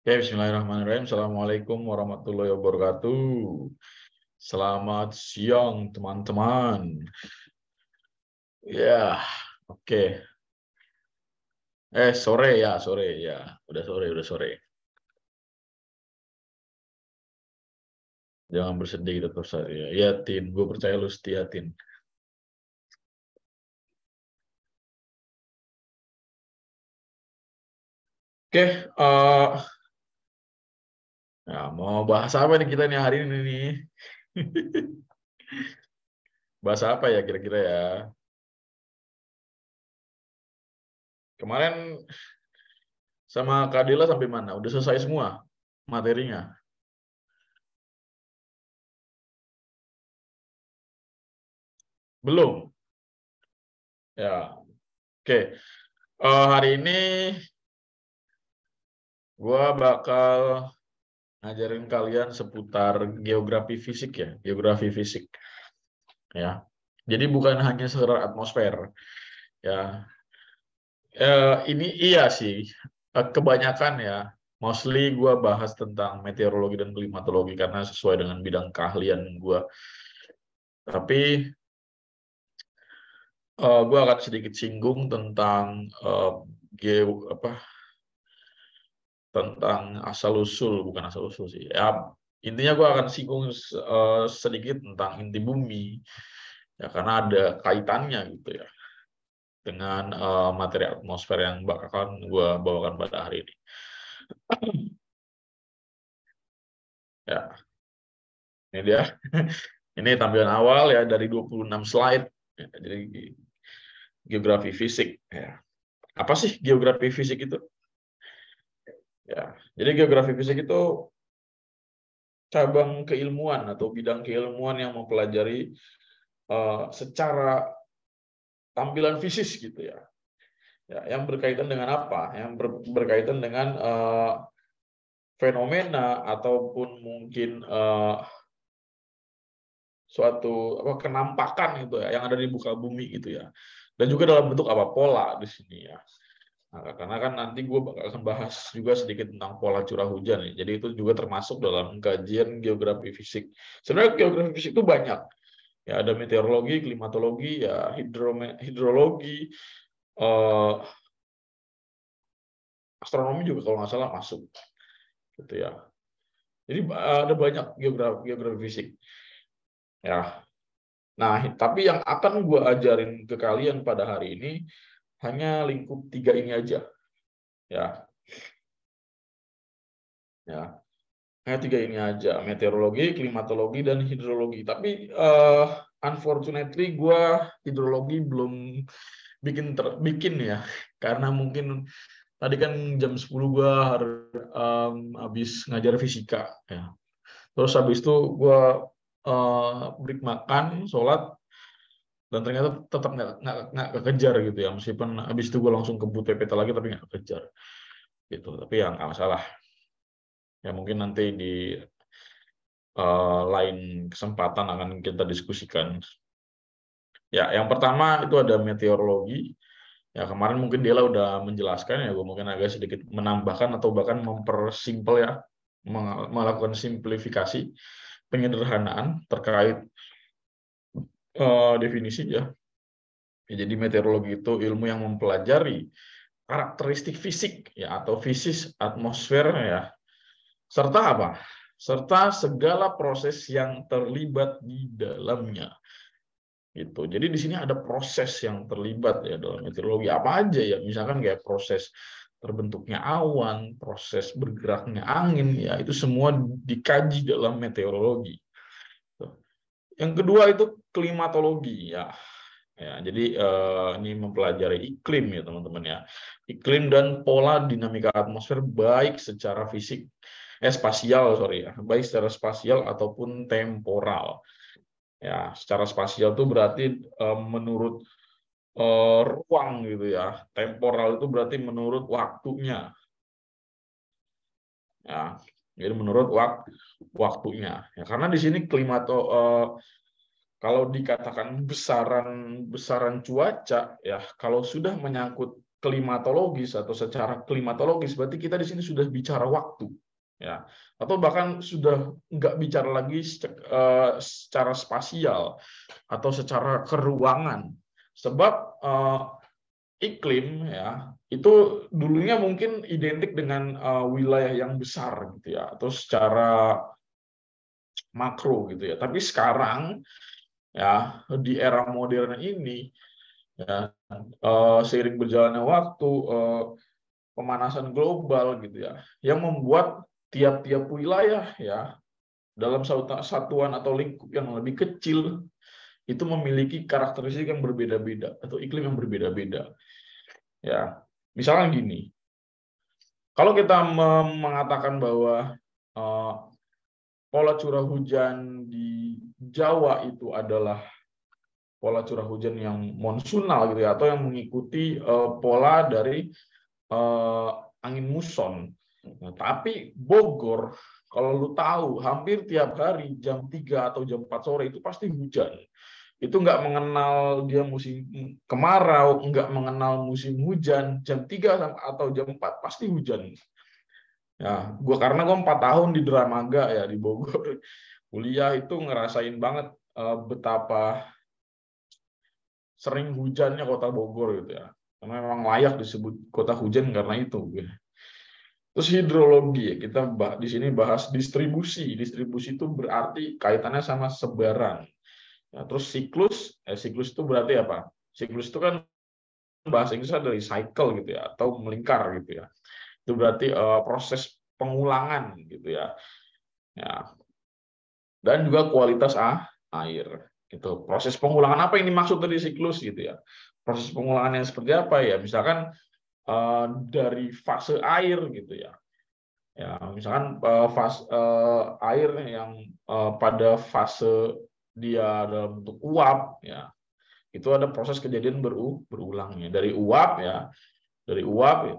Oke, bismillahirrahmanirrahim. Assalamualaikum warahmatullahi wabarakatuh. Selamat siang, teman-teman. Ya, oke. Sore ya, sore ya. Udah sore, udah sore. Jangan bersedih tetap saya. Ya, Tin. Gue percaya lu setia, Tin. Oke, ya, mau bahas apa nih kita nih hari ini nih? Bahas apa ya kira-kira ya? Kemarin sama Kak Dila sampai mana? Udah selesai semua materinya? Belum? Ya, oke. Hari ini gua bakal ngajarin kalian seputar geografi fisik ya, geografi fisik ya. Jadi bukan hanya sekedar atmosfer ya. Ini iya sih, kebanyakan ya. Mostly gue bahas tentang meteorologi dan klimatologi karena sesuai dengan bidang keahlian gue. Tapi gue akan sedikit singgung tentang apa tentang asal usul, bukan asal usul sih. Ya, intinya gue akan singgung sedikit tentang inti bumi ya karena ada kaitannya gitu ya dengan materi atmosfer yang bakalan gue bawakan pada hari ini. Ya, ini dia. Ini tampilan awal ya dari 26 slide. Ya, jadi geografi fisik ya. Apa sih geografi fisik itu? Ya, jadi geografi fisik itu cabang keilmuan atau bidang keilmuan yang mempelajari secara tampilan fisik gitu ya. Ya, yang berkaitan dengan apa? Yang berkaitan dengan fenomena ataupun mungkin suatu apa kenampakan gitu ya yang ada di muka bumi gitu ya. Dan juga dalam bentuk apa pola di sini ya. Nah, karena kan nanti gue bakal akan bahas juga sedikit tentang pola curah hujan nih. Jadi itu juga termasuk dalam kajian geografi fisik. Sebenarnya geografi fisik itu banyak. Ya ada meteorologi, klimatologi, ya hidrologi, eh, astronomi juga kalau nggak salah masuk gitu ya. Jadi ada banyak geografi fisik. Ya. Nah, tapi yang akan gue ajarin ke kalian pada hari ini hanya lingkup tiga ini aja. Ya, ya. Hanya tiga ini aja, meteorologi, klimatologi, dan hidrologi. Tapi unfortunately gue hidrologi belum bikin ya, karena mungkin tadi kan jam 10 gue harus habis ngajar fisika ya. Terus habis itu gue break makan, sholat, dan ternyata tetap nggak kekejar gitu ya. Meskipun habis itu gue langsung kebut PPT lagi, tapi nggak kekejar gitu. Tapi yang nggak masalah. Ya mungkin nanti di lain kesempatan akan kita diskusikan. Ya, yang pertama itu ada meteorologi. Ya, kemarin mungkin Dela udah menjelaskan ya, gue mungkin agak sedikit menambahkan atau bahkan mempersimpel ya, melakukan simplifikasi, penyederhanaan terkait definisi ya. Jadi meteorologi itu ilmu yang mempelajari karakteristik fisik ya atau fisis atmosfer ya, serta apa? Serta segala proses yang terlibat di dalamnya. Gitu. Jadi di sini ada proses yang terlibat ya dalam meteorologi apa aja ya, misalkan kayak proses terbentuknya awan, proses bergeraknya angin ya itu semua dikaji dalam meteorologi. Yang kedua itu klimatologi ya. Ya, jadi ini mempelajari iklim ya teman-teman ya. Iklim dan pola dinamika atmosfer baik secara fisik, spasial sorry ya, baik secara spasial ataupun temporal. Ya, secara spasial itu berarti menurut ruang gitu ya. Temporal itu berarti menurut waktunya. Ya, jadi menurut waktunya. Ya, karena di sini kalau dikatakan besaran cuaca ya kalau sudah menyangkut klimatologis atau secara klimatologis, berarti kita di sini sudah bicara waktu, ya, atau bahkan sudah nggak bicara lagi secara spasial atau secara keruangan, sebab iklim, ya, itu dulunya mungkin identik dengan wilayah yang besar gitu ya, atau secara makro gitu ya. Tapi sekarang, ya, di era modern ini, ya, seiring berjalannya waktu, pemanasan global gitu ya, yang membuat tiap-tiap wilayah, ya, dalam satuan atau lingkup yang lebih kecil itu memiliki karakteristik yang berbeda-beda atau iklim yang berbeda-beda. Ya, misalnya gini, kalau kita mengatakan bahwa pola curah hujan di Jawa itu adalah pola curah hujan yang monsunal gitu ya, atau yang mengikuti pola dari angin muson. Nah, tapi Bogor, kalau lu tahu, hampir tiap hari jam 3 atau jam 4 sore itu pasti hujan. Itu nggak mengenal dia musim kemarau, nggak mengenal musim hujan, jam 3 atau jam 4 pasti hujan. Ya, karena gue 4 tahun di Dramaga ya di Bogor, kuliah itu ngerasain banget betapa sering hujannya kota Bogor gitu ya. Karena memang layak disebut kota hujan karena itu. Terus hidrologi, ya, kita di sini bahas distribusi. Distribusi itu berarti kaitannya sama sebaran. Ya, terus siklus itu berarti apa? Siklus itu kan bahasa Inggrisnya dari cycle gitu ya, atau melingkar gitu ya. Itu berarti proses pengulangan gitu ya. Ya. Dan juga kualitas air. Gitu. Proses pengulangan apa yang dimaksud dari siklus gitu ya? Proses pengulangannya seperti apa ya? Misalkan dari fase air gitu ya. Ya, misalkan fase air yang pada fase dia dalam bentuk uap ya. Itu ada proses kejadian berulangnya. Dari uap ya,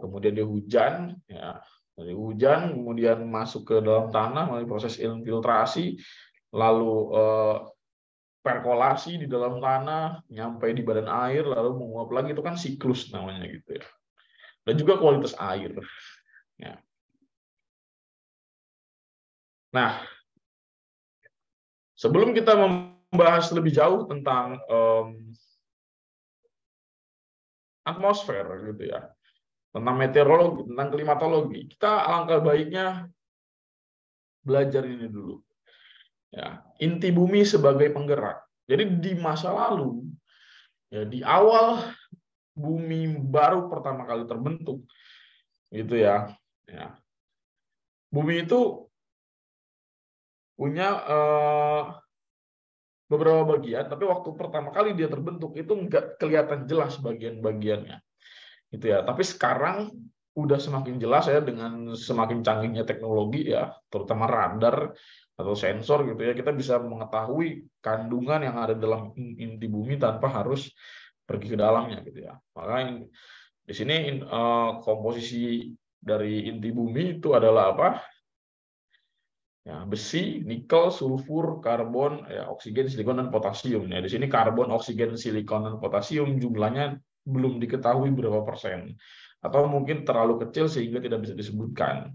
kemudian dia hujan ya. Dari hujan kemudian masuk ke dalam tanah melalui proses infiltrasi, lalu perkolasi di dalam tanah, nyampe di badan air, lalu menguap lagi, itu kan siklus namanya gitu ya. Dan juga kualitas air. Ya. Nah, sebelum kita membahas lebih jauh tentang atmosfer gitu ya, tentang meteorologi, tentang klimatologi, kita alangkah baiknya belajar ini dulu. Ya, inti bumi sebagai penggerak. Jadi di masa lalu, ya, di awal bumi baru pertama kali terbentuk, gitu ya. Ya, bumi itu punya beberapa bagian, tapi waktu pertama kali dia terbentuk itu nggak kelihatan jelas bagian-bagiannya, gitu ya. Tapi sekarang udah semakin jelas ya dengan semakin canggihnya teknologi ya, terutama radar atau sensor gitu ya, kita bisa mengetahui kandungan yang ada dalam inti bumi tanpa harus pergi ke dalamnya gitu ya. Makanya di sini komposisi dari inti bumi itu adalah apa? Ya, besi, nikel, sulfur, karbon, ya, oksigen, silikon, dan potasium. Ya, di sini karbon, oksigen, silikon, dan potasium jumlahnya belum diketahui berapa persen, atau mungkin terlalu kecil sehingga tidak bisa disebutkan.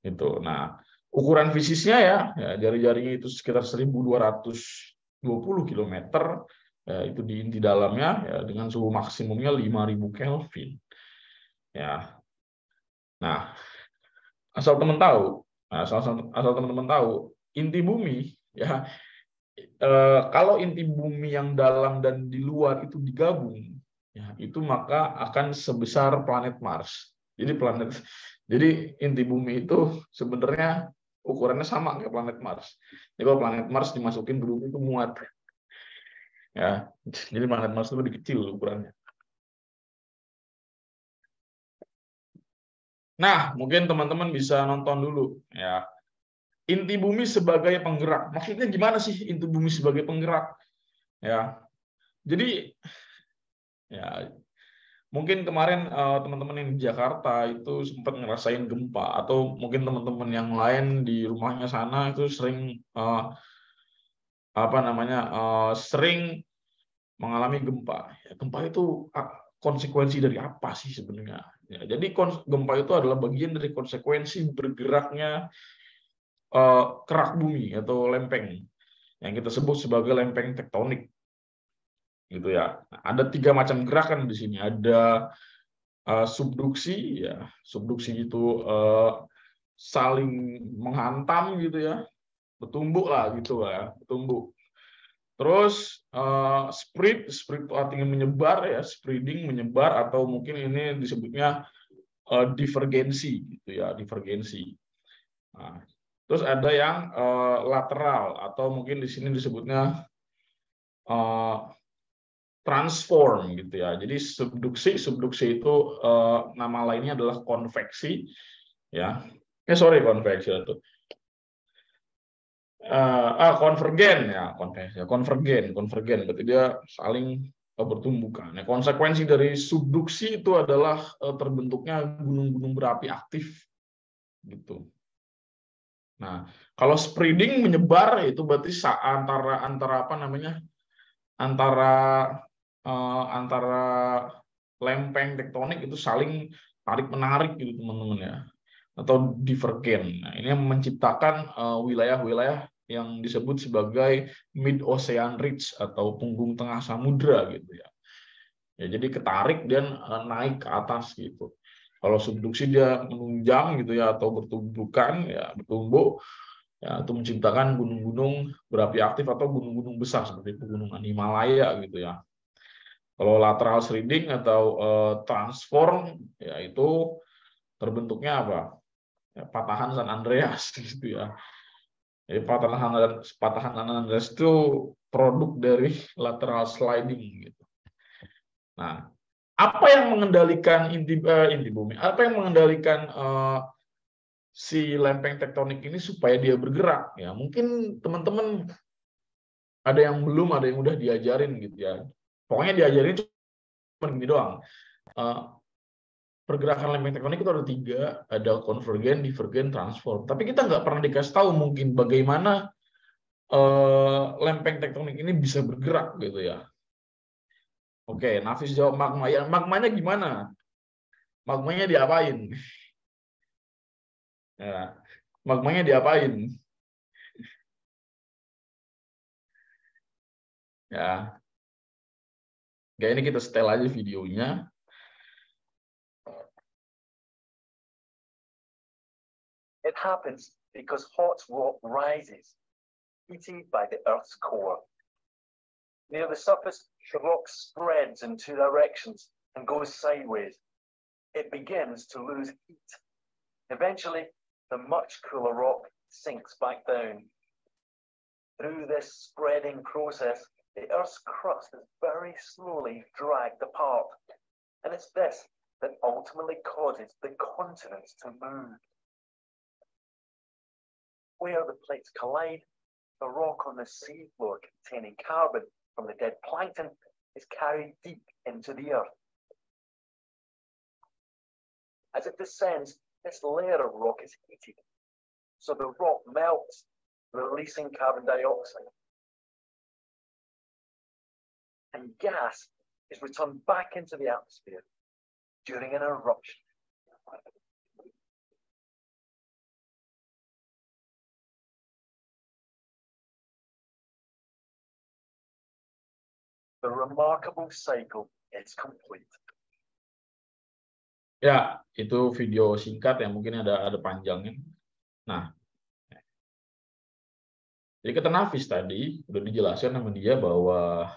Itu. Nah, ukuran fisisnya ya jari-jarinya itu sekitar 1.220 km. Ya, itu di inti dalamnya ya, dengan suhu maksimumnya 5.000 Kelvin. Ya. Nah, asal teman tahu. Nah, asal teman-teman tahu, inti bumi ya, kalau inti bumi yang dalam dan di luar itu digabung, ya, itu maka akan sebesar planet Mars. Jadi inti bumi itu sebenarnya ukurannya sama kayak planet Mars. Jadi kalau planet Mars dimasukin ke bumi itu muat. Ya, jadi planet Mars itu lebih kecil ukurannya. Nah, mungkin teman-teman bisa nonton dulu ya. Inti bumi sebagai penggerak. Maksudnya gimana sih inti bumi sebagai penggerak? Ya. Jadi ya mungkin kemarin teman-teman yang di Jakarta itu sempat ngerasain gempa, atau mungkin teman-teman yang lain di rumahnya sana itu sering sering mengalami gempa. Ya, gempa itu konsekuensi dari apa sih sebenarnya. Ya, jadi gempa itu adalah bagian dari konsekuensi bergeraknya kerak bumi atau lempeng yang kita sebut sebagai lempeng tektonik, gitu ya. Nah, ada 3 macam gerakan di sini. Ada subduksi, ya. Subduksi itu saling menghantam, gitu ya, bertumbuk lah, gitu ya, bertumbuk. Terus spread itu artinya menyebar, ya, spreading, menyebar, atau mungkin ini disebutnya divergensi, gitu ya, divergensi. Nah, terus ada yang lateral, atau mungkin di sini disebutnya transform, gitu ya. Jadi subduksi itu nama lainnya adalah konveksi, ya. Konveksi itu. Konvergen, ya, konvergen berarti dia saling bertumbukan. Nah, konsekuensi dari subduksi itu adalah terbentuknya gunung-gunung berapi aktif, gitu. Nah, kalau spreading, menyebar, itu berarti antara apa namanya, antara lempeng tektonik itu saling tarik menarik, gitu teman-teman, ya, atau divergen. Nah, ini yang menciptakan wilayah-wilayah yang disebut sebagai mid ocean ridge atau punggung tengah samudra, gitu ya. Ya, jadi ketarik dan naik ke atas, gitu. Kalau subduksi dia menunjang, gitu ya, atau bertumbukan, ya, bertumbuh, ya, itu menciptakan gunung-gunung berapi aktif atau gunung-gunung besar seperti pegunungan Himalaya, gitu ya. Kalau lateral shredding atau transform, ya, itu terbentuknya apa? Ya, patahan San Andreas, gitu ya. Jadi patahan San Andreas itu produk dari lateral sliding, gitu. Nah, apa yang mengendalikan inti bumi? Apa yang mengendalikan si lempeng tektonik ini supaya dia bergerak? Ya, mungkin teman-teman ada yang belum, ada yang udah diajarin, gitu ya. Pokoknya diajarin cuma gini doang. Pergerakan lempeng tektonik itu ada 3, ada konvergen, divergen, transform. Tapi kita nggak pernah dikasih tahu mungkin bagaimana lempeng tektonik ini bisa bergerak, gitu ya. Oke, Nafis jawab magma. Ya, magmanya gimana? Magmanya diapain? Ya, magmanya diapain? Ya, kayak ini kita setel aja videonya. It happens because hot rock rises, heated by the Earth's core. Near the surface, the rock spreads in 2 directions and goes sideways. It begins to lose heat. Eventually, the much cooler rock sinks back down. Through this spreading process, the Earth's crust is very slowly dragged apart. And it's this that ultimately causes the continents to move. Where the plates collide, the rock on the seafloor containing carbon from the dead plankton is carried deep into the earth. As it descends, this layer of rock is heated, so the rock melts, releasing carbon dioxide. And gas is returned back into the atmosphere during an eruption. The remarkable cycle is complete. Ya, itu video singkat yang mungkin ada panjangnya. Nah, jadi kata Nafis tadi udah dijelaskan sama dia bahwa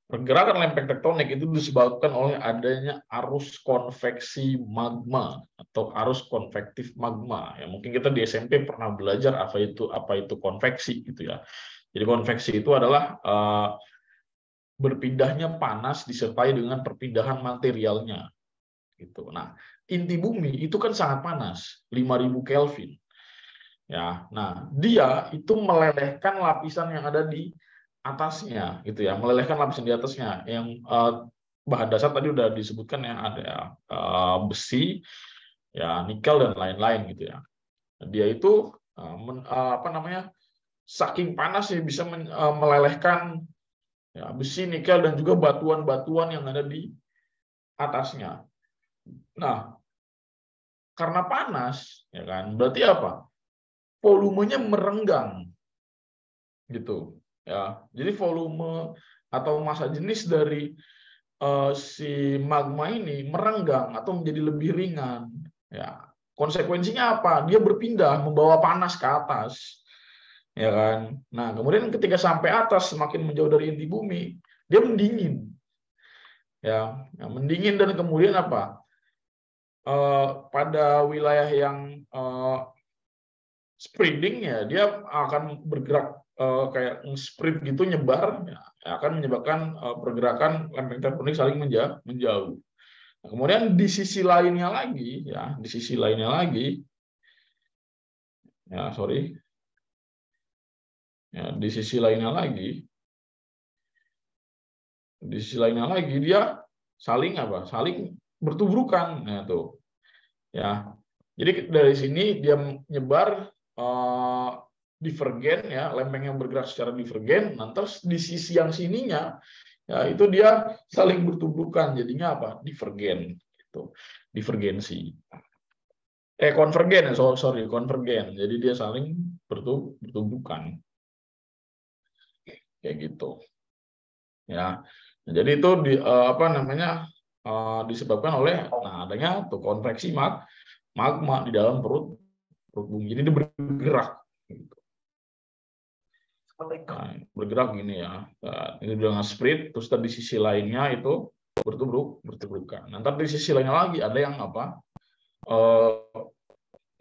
pergerakan lempeng tektonik itu disebabkan oleh adanya arus konveksi magma atau arus konvektif magma. Ya, mungkin kita di SMP pernah belajar apa itu konveksi, gitu ya. Jadi konveksi itu adalah berpindahnya panas disertai dengan perpindahan materialnya, gitu. Nah, inti bumi itu kan sangat panas, 5000 Kelvin. Ya, nah, dia itu melelehkan lapisan yang ada di atasnya, gitu ya, melelehkan lapisan di atasnya yang bahan dasar tadi udah disebutkan, yang ada besi, ya, nikel dan lain-lain, gitu ya. Dia itu saking panas ya bisa melelehkan ya, besi, nikel, dan juga batuan-batuan yang ada di atasnya. Nah, karena panas, ya kan, berarti apa? Volumenya merenggang, gitu. Ya, jadi volume atau massa jenis dari si magma ini merenggang atau menjadi lebih ringan. Ya, konsekuensinya apa? Dia berpindah, membawa panas ke atas, ya kan. Nah, kemudian ketika sampai atas, semakin menjauh dari inti bumi, dia mendingin, ya, mendingin, dan kemudian apa? Pada wilayah yang spreading, ya, dia akan bergerak kayak spread gitu, nyebar, ya, akan menyebabkan pergerakan lempeng tektonik saling menjauh. Nah, kemudian di sisi lainnya lagi, ya, di sisi lainnya lagi, ya, sorry, ya, di sisi lainnya lagi, dia saling apa? Saling bertubrukan, nah, tuh, ya. Jadi dari sini dia menyebar divergen, ya, lempeng yang bergerak secara divergen. Nanti di sisi yang sininya, ya, itu dia saling bertubrukan, jadinya apa? Divergen, gitu. Divergensi. Konvergen, ya, sorry, konvergen. Jadi dia saling bertubrukan, kayak gitu. Ya, jadi itu apa namanya, disebabkan oleh adanya tuh konveksi magma di dalam perut bumi. Jadi dia bergerak, gitu. Nah, bergerak gini, ya. Nah, ini dengan spread, terus di sisi lainnya itu bertubrukan. Nanti di sisi lainnya lagi ada yang apa?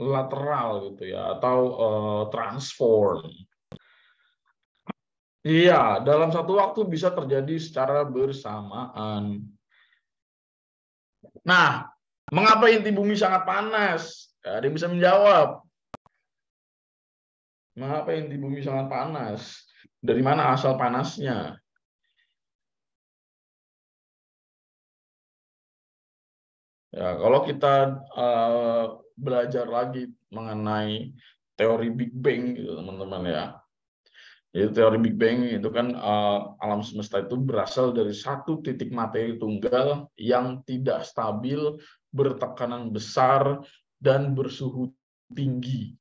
Lateral, gitu, ya, atau transform. Iya, dalam satu waktu bisa terjadi secara bersamaan. Nah, mengapa inti bumi sangat panas? Ada yang bisa menjawab. Mengapa inti bumi sangat panas? Dari mana asal panasnya? Ya, kalau kita belajar lagi mengenai teori Big Bang, gitu, teman-teman, ya. Jadi teori Big Bang itu kan alam semesta itu berasal dari satu titik materi tunggal yang tidak stabil, bertekanan besar, dan bersuhu tinggi.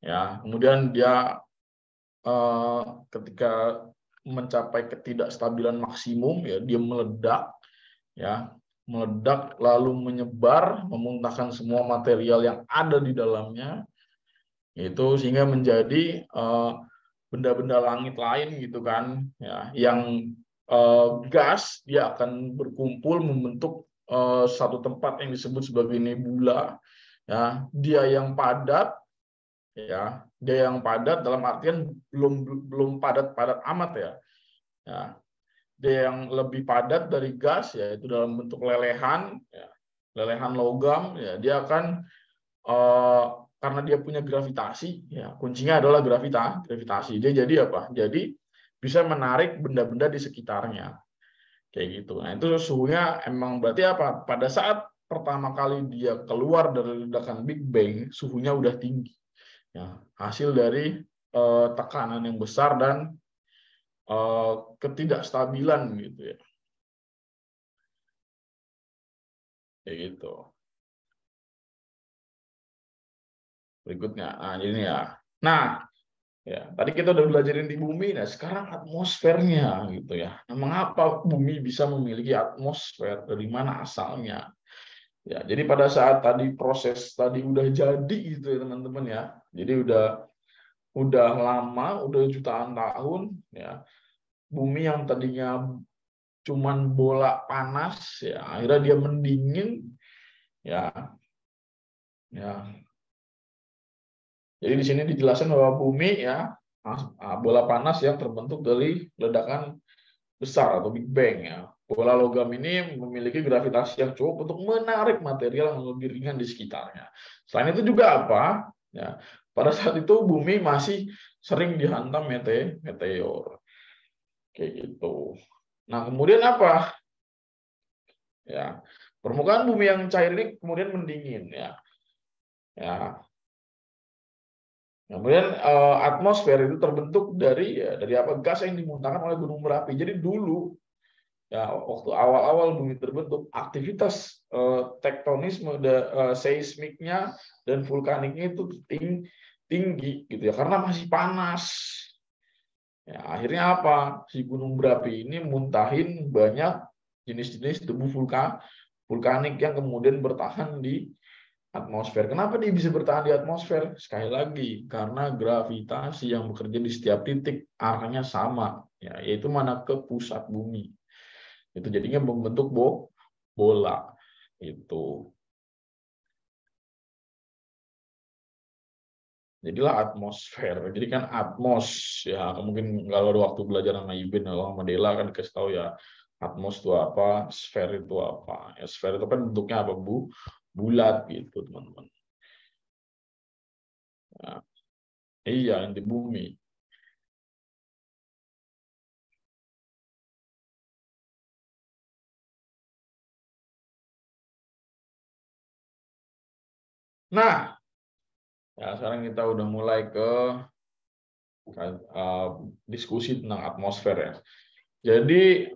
Ya, kemudian dia ketika mencapai ketidakstabilan maksimum, ya, dia meledak, ya, lalu menyebar, memuntahkan semua material yang ada di dalamnya, itu sehingga menjadi benda-benda langit lain, gitu kan, ya, yang gas, dia akan berkumpul membentuk satu tempat yang disebut sebagai nebula, ya. Dia yang padat dalam artian belum padat amat, ya. Ya, dia yang lebih padat dari gas, ya, itu dalam bentuk lelehan, ya, lelehan logam, ya. Dia akan karena dia punya gravitasi, ya, kuncinya adalah gravitasi. Dia jadi apa? Jadi bisa menarik benda-benda di sekitarnya, kayak gitu. Nah, itu suhunya emang berarti apa? Pada saat pertama kali dia keluar dari ledakan Big Bang, suhunya udah tinggi, ya, hasil dari tekanan yang besar dan ketidakstabilan, gitu, ya, kayak gitu. Berikutnya, nah ini, ya. Nah, ya, tadi kita udah belajarin di bumi, nah sekarang atmosfernya, gitu, ya. Nah, mengapa bumi bisa memiliki atmosfer? Dari mana asalnya? Ya, jadi pada saat tadi proses tadi udah jadi, gitu, ya, teman-teman, ya. Jadi udah lama, udah jutaan tahun, ya. Bumi yang tadinya cuman bola panas, ya, akhirnya dia mendingin, ya. Ya. Jadi di sini dijelaskan bahwa bumi, ya, bola panas yang terbentuk dari ledakan besar atau Big Bang, ya. Bola logam ini memiliki gravitasi yang cukup untuk menarik material yang lebih ringan di sekitarnya. Selain itu juga apa? Ya, pada saat itu bumi masih sering dihantam meteor, kayak gitu. Nah, kemudian apa? Ya, permukaan bumi yang cair ini kemudian mendingin, ya. Ya, Kemudian atmosfer itu terbentuk dari apa? Gas yang dimuntahkan oleh gunung berapi. Jadi dulu ya waktu awal-awal bumi terbentuk, aktivitas tektonisme, seismiknya dan vulkaniknya itu tinggi gitu ya, karena masih panas. Ya, akhirnya apa? Si gunung berapi ini muntahin banyak jenis-jenis debu vulkanik yang kemudian bertahan di atmosfer. Kenapa dia bisa bertahan di atmosfer? Sekali lagi, karena gravitasi yang bekerja di setiap titik arahnya sama, ya, yaitu mana? Ke pusat bumi. Itu jadinya membentuk bola. Itu. Jadilah atmosfer. Jadi kan atmos, ya mungkin kalau ada waktu belajar sama Ibn atau sama Dela kan dikasih tahu ya, atmos itu apa, sfer itu apa. Ya, sfer itu kan bentuknya apa? Bulat gitu, teman-teman. Nah, iya, inti bumi. Nah, ya sekarang kita udah mulai ke diskusi tentang atmosfer ya. Jadi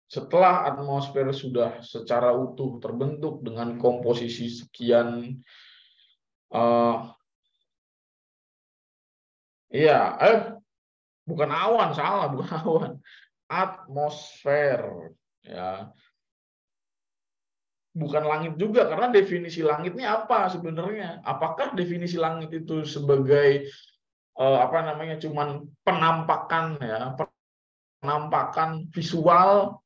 setelah atmosfer sudah secara utuh terbentuk dengan komposisi sekian, bukan awan, salah, bukan awan, atmosfer, ya, bukan langit juga, karena definisi langitnya apa sebenarnya? Apakah definisi langit itu sebagai apa namanya, cuman penampakan ya, penampakan visual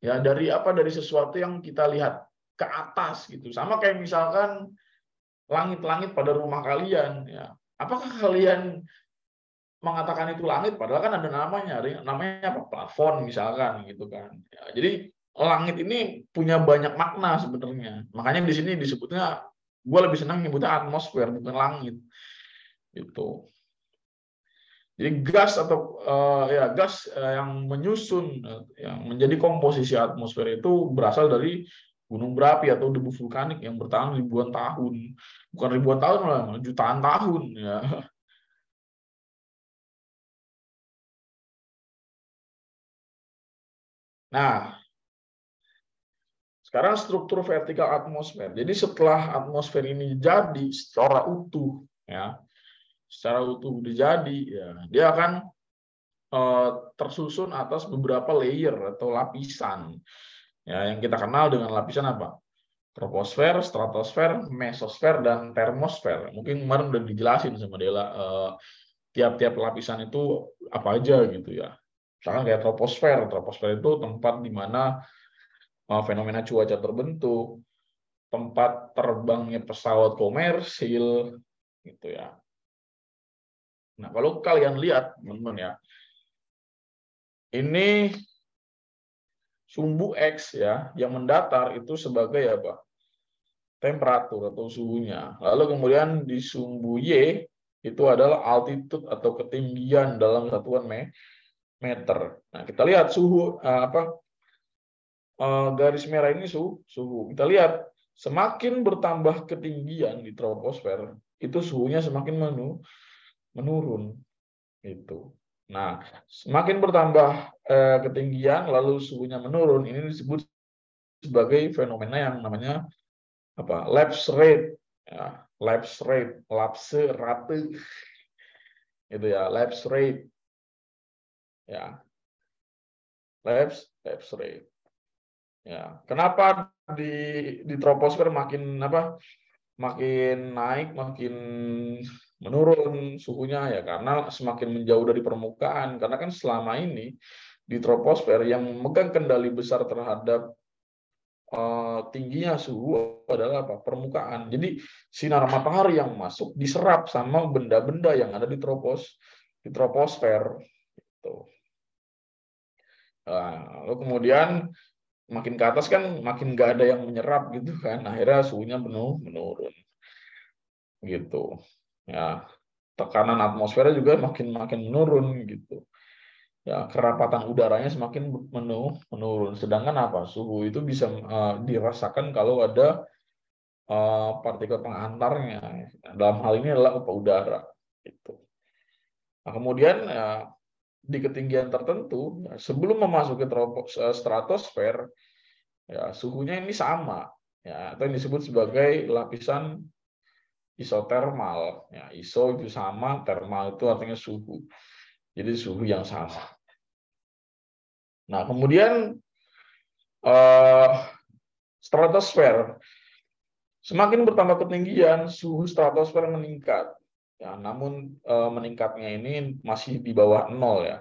ya dari apa, dari sesuatu yang kita lihat ke atas gitu, sama kayak misalkan langit-langit pada rumah kalian ya, apakah kalian mengatakan itu langit padahal kan ada namanya apa, plafon misalkan gitu kan ya, jadi langit ini punya banyak makna sebenarnya, makanya di sini disebutnya, gue lebih senang nyebutnya atmosfer bukan langit gitu. Jadi gas atau gas yang menyusun, yang menjadi komposisi atmosfer itu berasal dari gunung berapi atau debu vulkanik yang bertahan ribuan tahun, bukan ribuan tahun lah, jutaan tahun ya. Nah, sekarang struktur vertikal atmosfer. Jadi setelah atmosfer ini jadi secara utuh ya, secara utuh dijadi ya, dia akan tersusun atas beberapa layer atau lapisan. Ya, yang kita kenal dengan lapisan apa? Troposfer, stratosfer, mesosfer, dan termosfer. Mungkin kemarin udah dijelasin sama Dela tiap-tiap lapisan itu apa aja gitu ya. Misalkan kayak troposfer. Troposfer itu tempat di mana fenomena cuaca terbentuk, tempat terbangnya pesawat komersil gitu ya. Nah, kalau kalian lihat, teman-teman ya, ini sumbu X ya, yang mendatar itu sebagai apa? Temperatur atau suhunya. Lalu kemudian di sumbu Y itu adalah altitude atau ketinggian dalam satuan meter. Nah, kita lihat suhu garis merah ini suhu. Kita lihat semakin bertambah ketinggian di troposfer, itu suhunya semakin menurun itu. Nah, semakin bertambah ketinggian lalu suhunya menurun, ini disebut sebagai fenomena yang namanya apa? Lapse rate. Ya, lapse rate itu ya, lapse rate ya, lapse rate ya. Kenapa di troposfer makin apa, makin naik makin menurun suhunya ya, karena semakin menjauh dari permukaan, karena kan selama ini di troposfer yang memegang kendali besar terhadap tingginya suhu adalah apa? Permukaan. Jadi sinar matahari yang masuk diserap sama benda-benda yang ada di troposfer. Gitu. Nah, lalu kemudian makin ke atas kan makin nggak ada yang menyerap gitu kan. Akhirnya suhunya menurun. Gitu. Ya, tekanan atmosfernya juga makin menurun gitu. Ya, kerapatan udaranya semakin menurun. Sedangkan apa? Suhu itu bisa dirasakan kalau ada partikel penghantarnya. Dalam hal ini adalah udara. Gitu. Nah, kemudian di ketinggian tertentu, sebelum memasuki stratosfer, ya suhunya ini sama, ya, atau yang disebut sebagai lapisan isotermal. Ya, iso itu sama, termal itu artinya suhu. Jadi suhu yang sama. Nah, kemudian stratosfer. Semakin bertambah ketinggian, suhu stratosfer meningkat. Ya, namun meningkatnya ini masih di bawah 0 ya.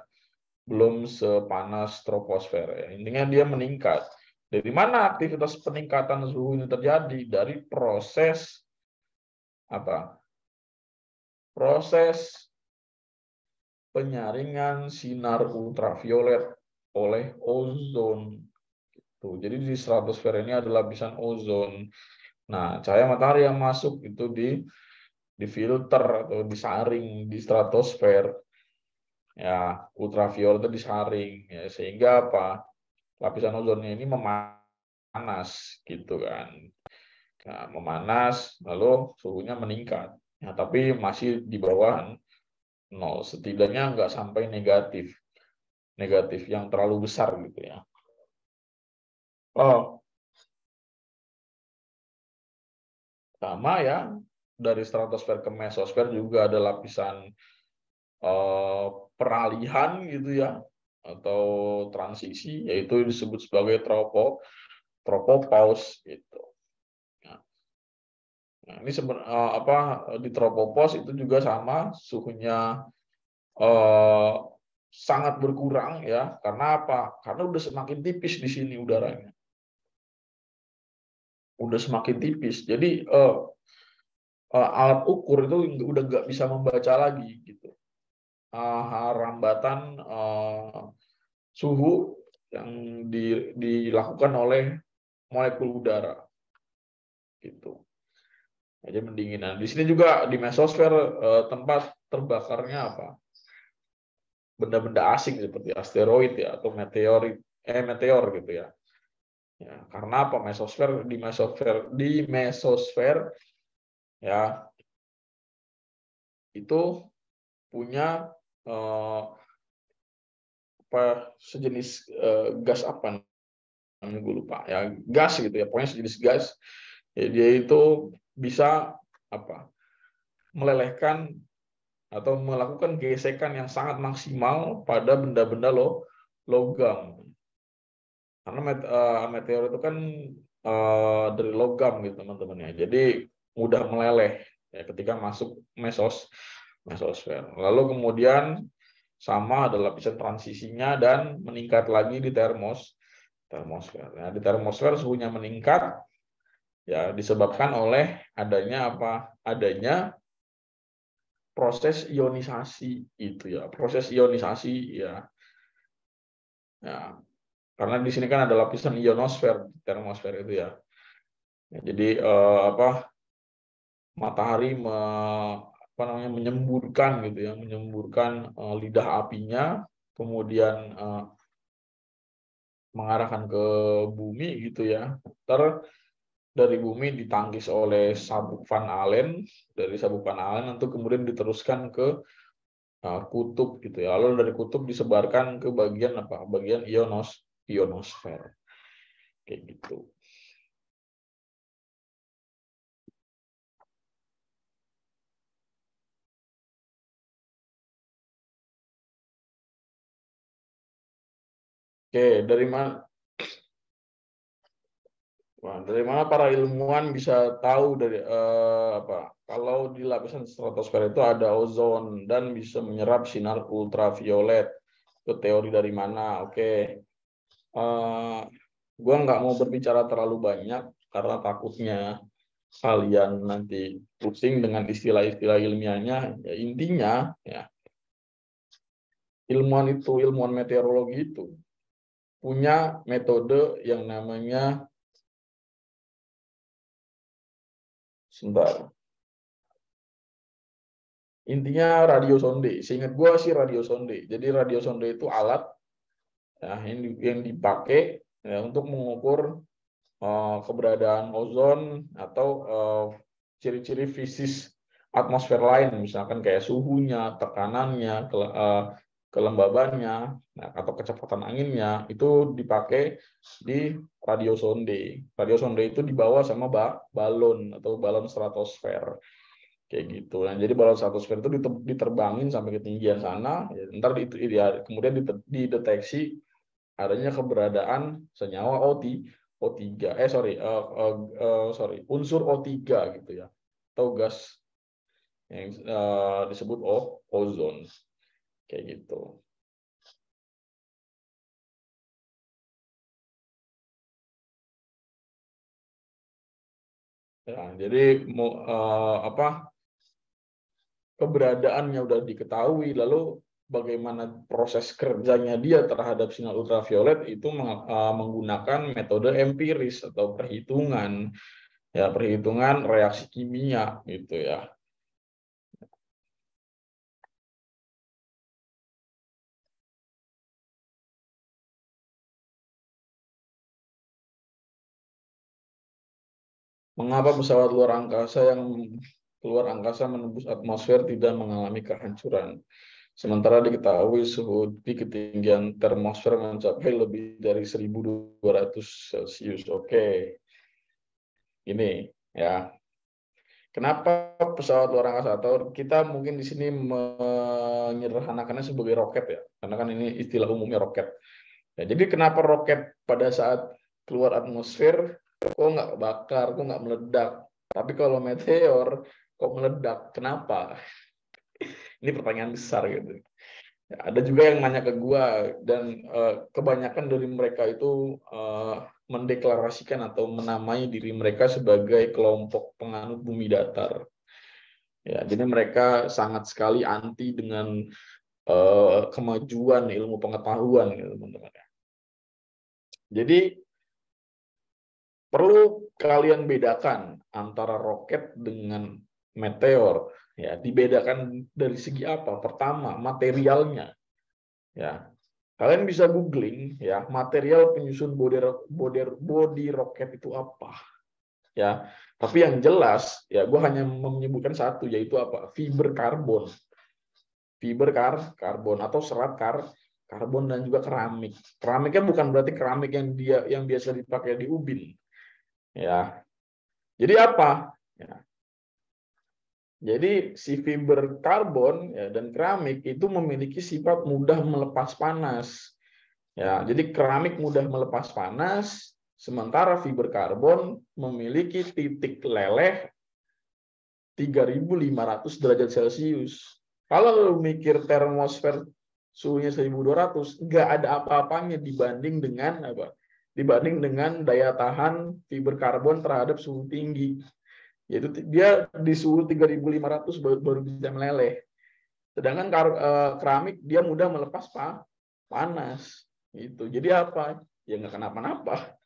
Belum sepanas troposfer ya. Intinya dia meningkat. Dari mana aktivitas peningkatan suhu ini terjadi? Dari proses apa? Proses penyaringan sinar ultraviolet oleh ozon. Tuh, jadi di stratosfer ini ada lapisan ozon. Nah, cahaya matahari yang masuk itu difilter atau disaring di stratosfer. Ya, ultraviolet itu disaring ya, sehingga apa? Lapisan ozonnya ini memanas gitu kan. Nah, memanas lalu suhunya meningkat. Ya, tapi masih di bawah 0, setidaknya nggak sampai negatif yang terlalu besar gitu ya. Oh, sama ya, dari stratosfer ke mesosfer juga ada lapisan peralihan gitu ya, atau transisi, yaitu disebut sebagai tropopause gitu. Nah, ini di tropopause itu juga sama, suhunya sangat berkurang ya. Karena apa? Karena udah semakin tipis di sini udaranya. Udah semakin tipis. Jadi alat ukur itu udah nggak bisa membaca lagi gitu. Rambatan suhu yang dilakukan oleh molekul udara gitu. Jadi mendinginan. Di sini juga di mesosfer tempat terbakarnya apa? Benda-benda asing seperti asteroid ya atau meteor gitu ya. Ya, karena apa? Di mesosfer ya itu punya sejenis gas apa namanya, gue lupa ya, gas gitu ya, pokoknya sejenis gas ya, dia itu bisa melelehkan atau melakukan gesekan yang sangat maksimal pada benda-benda logam, karena meteor itu kan dari logam gitu teman-teman ya, jadi mudah meleleh ya ketika masuk mesosfer. Lalu kemudian sama ada lapisan transisinya dan meningkat lagi di termosfer. Nah, di termosfer suhunya meningkat ya disebabkan oleh adanya Adanya proses ionisasi itu ya. Proses ionisasi ya. Ya. Karena di sini kan ada lapisan ionosfer, termosfer itu ya. Jadi matahari menyemburkan gitu ya, menyemburkan lidah apinya, kemudian mengarahkan ke bumi gitu ya. Dari bumi ditangkis oleh sabuk Van Allen, dari sabuk Van Allen untuk kemudian diteruskan ke kutub gitu ya. Lalu dari kutub disebarkan ke bagian ionosfer. Kayak gitu. Oke, dari mana para ilmuwan bisa tahu kalau di lapisan stratosfer itu ada ozon dan bisa menyerap sinar ultraviolet. Itu teori dari mana? Oke. Gue nggak mau berbicara terlalu banyak karena takutnya kalian nanti pusing dengan istilah-istilah ilmiahnya. Ya, intinya ya, ilmuwan meteorologi itu punya metode yang namanya intinya radiosonde. Seingat gue sih radiosonde. Jadi radiosonde itu alat ya, yang dipakai ya, untuk mengukur keberadaan ozon atau ciri-ciri fisis atmosfer lain, misalkan kayak suhunya, tekanannya, kelembabannya, atau kecepatan anginnya, itu dipakai di radiosonde. Radiosonde itu dibawa sama balon atau balon stratosfer. Kayak gitu. Nah, jadi balon stratosfer itu diterbangin sampai ketinggian sana, ya, ntar kemudian dideteksi adanya keberadaan senyawa O3, unsur O3 gitu ya, atau gas yang disebut ozon, kayak gitu. Ya, jadi keberadaannya udah diketahui, lalu bagaimana proses kerjanya dia terhadap sinar ultraviolet itu menggunakan metode empiris atau perhitungan, ya, perhitungan reaksi kimia gitu ya. Mengapa pesawat luar angkasa menembus atmosfer tidak mengalami kehancuran? Sementara diketahui suhu di ketinggian termosfer mencapai lebih dari 1.200 Celcius. Oke. Ini ya. Kenapa pesawat luar angkasa, atau kita mungkin di sini menyederhanakannya sebagai roket ya, karena kan ini istilah umumnya roket. Ya, jadi kenapa roket pada saat keluar atmosfer kok nggak bakar, kok nggak meledak, tapi kalau meteor kok meledak? Kenapa? Ini pertanyaan besar gitu. Ya, ada juga yang nanya ke gua, dan kebanyakan dari mereka itu mendeklarasikan atau menamai diri mereka sebagai kelompok penganut bumi datar. Ya, jadi mereka sangat sekali anti dengan kemajuan ilmu pengetahuan, gitu, teman-teman. Jadi perlu kalian bedakan antara roket dengan meteor. Ya, dibedakan dari segi apa? Pertama, materialnya. Ya, kalian bisa googling ya, material penyusun body roket itu apa. Ya, tapi yang jelas ya, gue hanya menyebutkan satu, yaitu apa? Fiber karbon. Karbon atau serat karbon, dan juga keramik. Keramiknya bukan berarti keramik yang biasa dipakai di ubin. Ya. Jadi apa? Ya. Jadi si fiber karbon ya, dan keramik itu memiliki sifat mudah melepas panas. Ya, jadi keramik mudah melepas panas, sementara fiber karbon memiliki titik leleh 3.500 derajat Celcius. Kalau lu mikir termosfer suhunya 1.200, nggak ada apa-apanya dibanding dengan apa? Dibanding dengan daya tahan fiber karbon terhadap suhu tinggi. Yaitu dia di suhu 3.500 baru bisa meleleh. Sedangkan keramik dia mudah melepas panas. Itu. Jadi apa? Ya nggak kenapa-napa.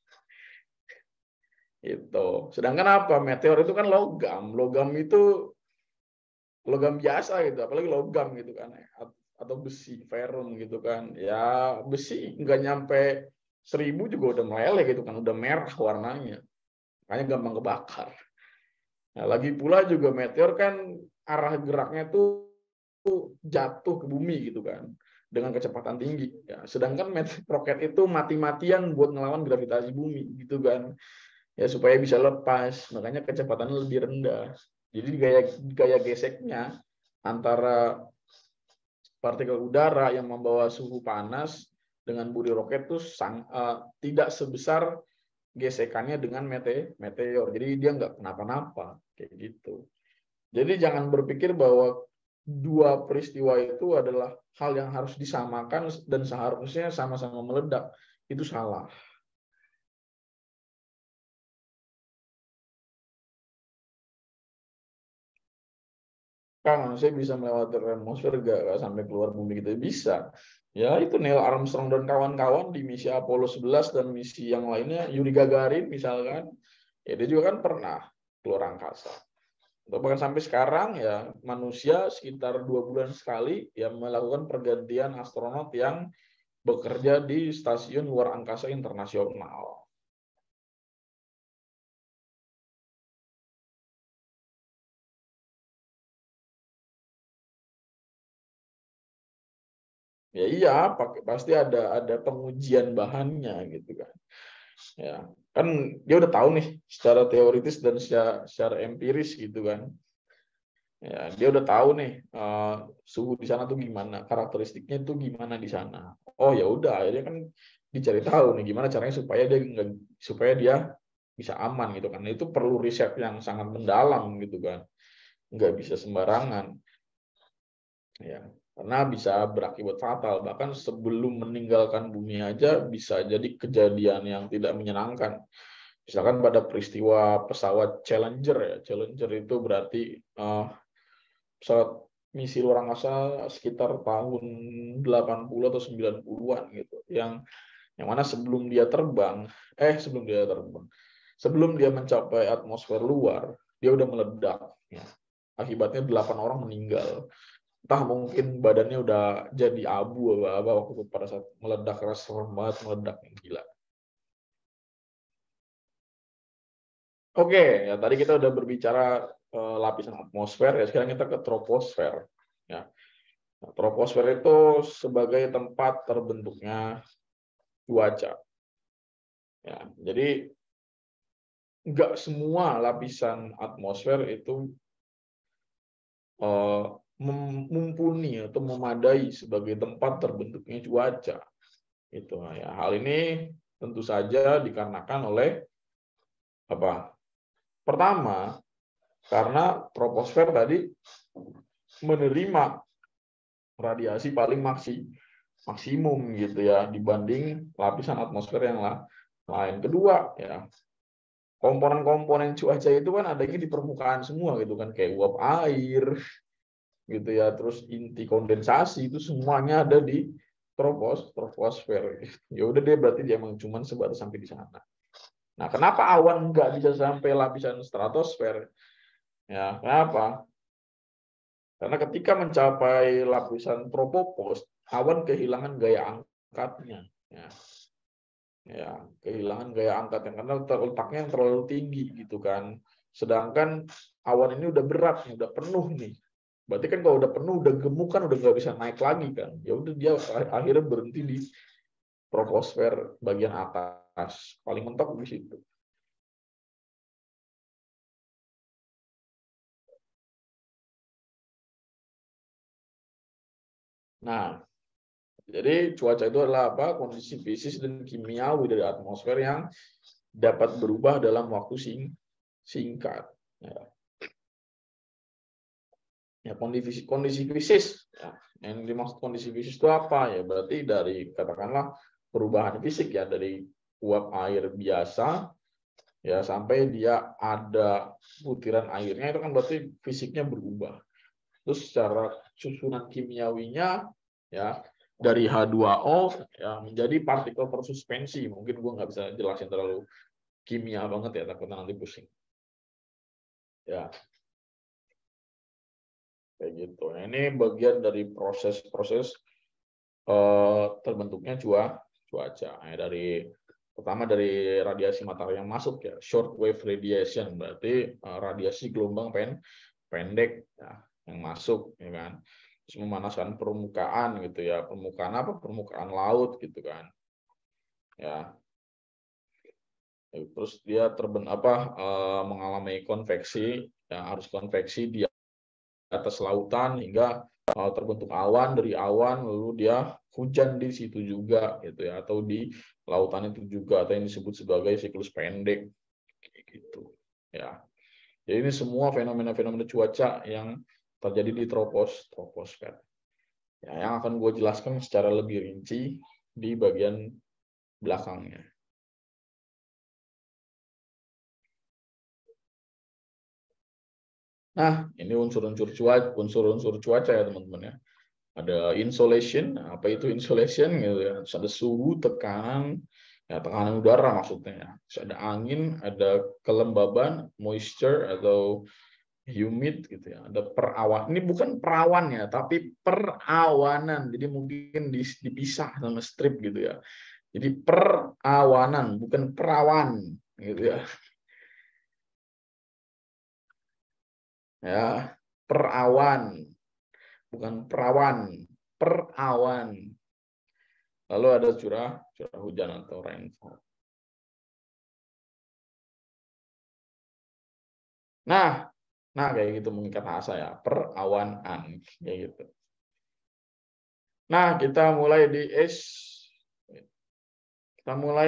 Itu. Sedangkan apa? Meteor itu kan logam. Logam itu logam biasa gitu, apalagi logam gitu kan, atau besi, ferrum gitu kan. Ya besi nggak nyampe 1.000 juga udah meleleh gitu kan, udah merah warnanya. Makanya gampang kebakar. Nah, lagi pula juga meteor kan arah geraknya tuh jatuh ke bumi gitu kan, dengan kecepatan tinggi. Ya, sedangkan roket itu mati-matian buat ngelawan gravitasi bumi gitu kan. Ya supaya bisa lepas, makanya kecepatannya lebih rendah. Jadi gaya geseknya antara partikel udara yang membawa suhu panas dengan bodi roket itu tidak sebesar gesekannya dengan meteor. Jadi dia nggak kenapa-napa kayak gitu. Jadi jangan berpikir bahwa dua peristiwa itu adalah hal yang harus disamakan dan seharusnya sama-sama meledak. Itu salah. Kan manusia bisa melewati atmosfer gak sampai keluar bumi, gitu bisa. Ya itu Neil Armstrong dan kawan-kawan di misi Apollo 11 dan misi yang lainnya, Yuri Gagarin misalkan, ya dia juga kan pernah keluar angkasa. Atau bahkan sampai sekarang ya manusia sekitar 2 bulan sekali ya melakukan pergantian astronot yang bekerja di stasiun luar angkasa internasional. Ya iya, pasti ada pengujian bahannya gitu kan. Ya, kan dia udah tahu nih secara teoritis dan secara empiris gitu kan. Ya, dia udah tahu nih suhu di sana tuh gimana, karakteristiknya tuh gimana di sana. Oh ya udah, akhirnya kan dicari tahu nih gimana caranya supaya dia bisa aman gitu kan. Itu perlu riset yang sangat mendalam gitu kan. Nggak bisa sembarangan. Ya, karena bisa berakibat fatal. Bahkan sebelum meninggalkan bumi aja bisa jadi kejadian yang tidak menyenangkan. Misalkan pada peristiwa pesawat Challenger ya. Challenger itu berarti pesawat misi luar angkasa sekitar tahun 80 atau 90-an gitu. Yang mana sebelum dia mencapai atmosfer luar, dia udah meledak ya. Akibatnya 8 orang meninggal. Entah mungkin badannya udah jadi abu apa waktu itu pada saat meledak, keras banget, meledak yang gila. Oke, ya tadi kita udah berbicara lapisan atmosfer, ya sekarang kita ke troposfer. Ya. Nah, troposfer itu sebagai tempat terbentuknya cuaca. Ya, jadi nggak semua lapisan atmosfer itu mumpuni atau memadai sebagai tempat terbentuknya cuaca. Itu ya. Hal ini tentu saja dikarenakan oleh apa? Pertama, karena troposfer tadi menerima radiasi paling maksimum gitu ya dibanding lapisan atmosfer yang lain. Kedua, ya komponen-komponen cuaca itu kan adanya di permukaan semua gitu kan, kayak uap air gitu ya, terus inti kondensasi itu semuanya ada di troposfer. Ya udah deh, berarti dia emang cuman sebatas sampai di sana. Nah, kenapa awan nggak bisa sampai lapisan stratosfer? Ya, kenapa? Karena ketika mencapai lapisan tropopause, awan kehilangan gaya angkatnya. Ya, kehilangan gaya angkatnya karena letaknya yang terlalu tinggi gitu kan. Sedangkan awan ini udah berat, udah penuh nih. Berarti kan kalau udah penuh, udah gemuk kan, udah nggak bisa naik lagi kan. Ya udah dia akhirnya berhenti di troposfer bagian atas. Paling mentok di situ. Nah, jadi cuaca itu adalah apa? Kondisi fisis dan kimiawi dari atmosfer yang dapat berubah dalam waktu singkat. Ya, kondisi fisis. Ya. Yang dimaksud kondisi fisis itu apa? Ya berarti dari katakanlah perubahan fisik ya, dari uap air biasa ya sampai dia ada butiran airnya, itu kan berarti fisiknya berubah. Terus secara susunan kimiawinya ya dari H2O ya menjadi partikel tersuspensi. Mungkin gue nggak bisa jelasin terlalu kimia banget ya, takutnya nanti pusing. Ya, kayak gitu. Nah, ini bagian dari proses-proses terbentuknya cuaca. Ya, pertama dari radiasi matahari yang masuk ya, short wave radiation, berarti radiasi gelombang pendek ya, yang masuk ya kan. Terus memanaskan permukaan gitu ya. Permukaan apa? Permukaan laut gitu kan. Ya. Terus dia mengalami konveksi, ya harus konveksi di atas lautan hingga terbentuk awan, dari awan lalu dia hujan di situ juga gitu ya, atau di lautan itu juga, atau yang disebut sebagai siklus pendek gitu ya. Jadi ini semua fenomena-fenomena cuaca yang terjadi di troposfer ya, yang akan gue jelaskan secara lebih rinci di bagian belakangnya. Nah, ini unsur-unsur cuaca ya teman-teman ya. Ada insolation, apa itu insolation gitu ya. Terus ada suhu, tekanan, ya tekanan udara maksudnya ya. Terus ada angin, ada kelembaban, moisture atau humid gitu ya. Ada perawan. Ini bukan perawan ya, tapi perawanan. Jadi mungkin dipisah sama strip gitu ya. Jadi perawanan, bukan perawan gitu ya. Ya, perawan, bukan perawan, perawan. Lalu ada curah hujan atau rainfall. Nah kayak gitu mengikat asa ya, perawanan kayak gitu. Nah, kita mulai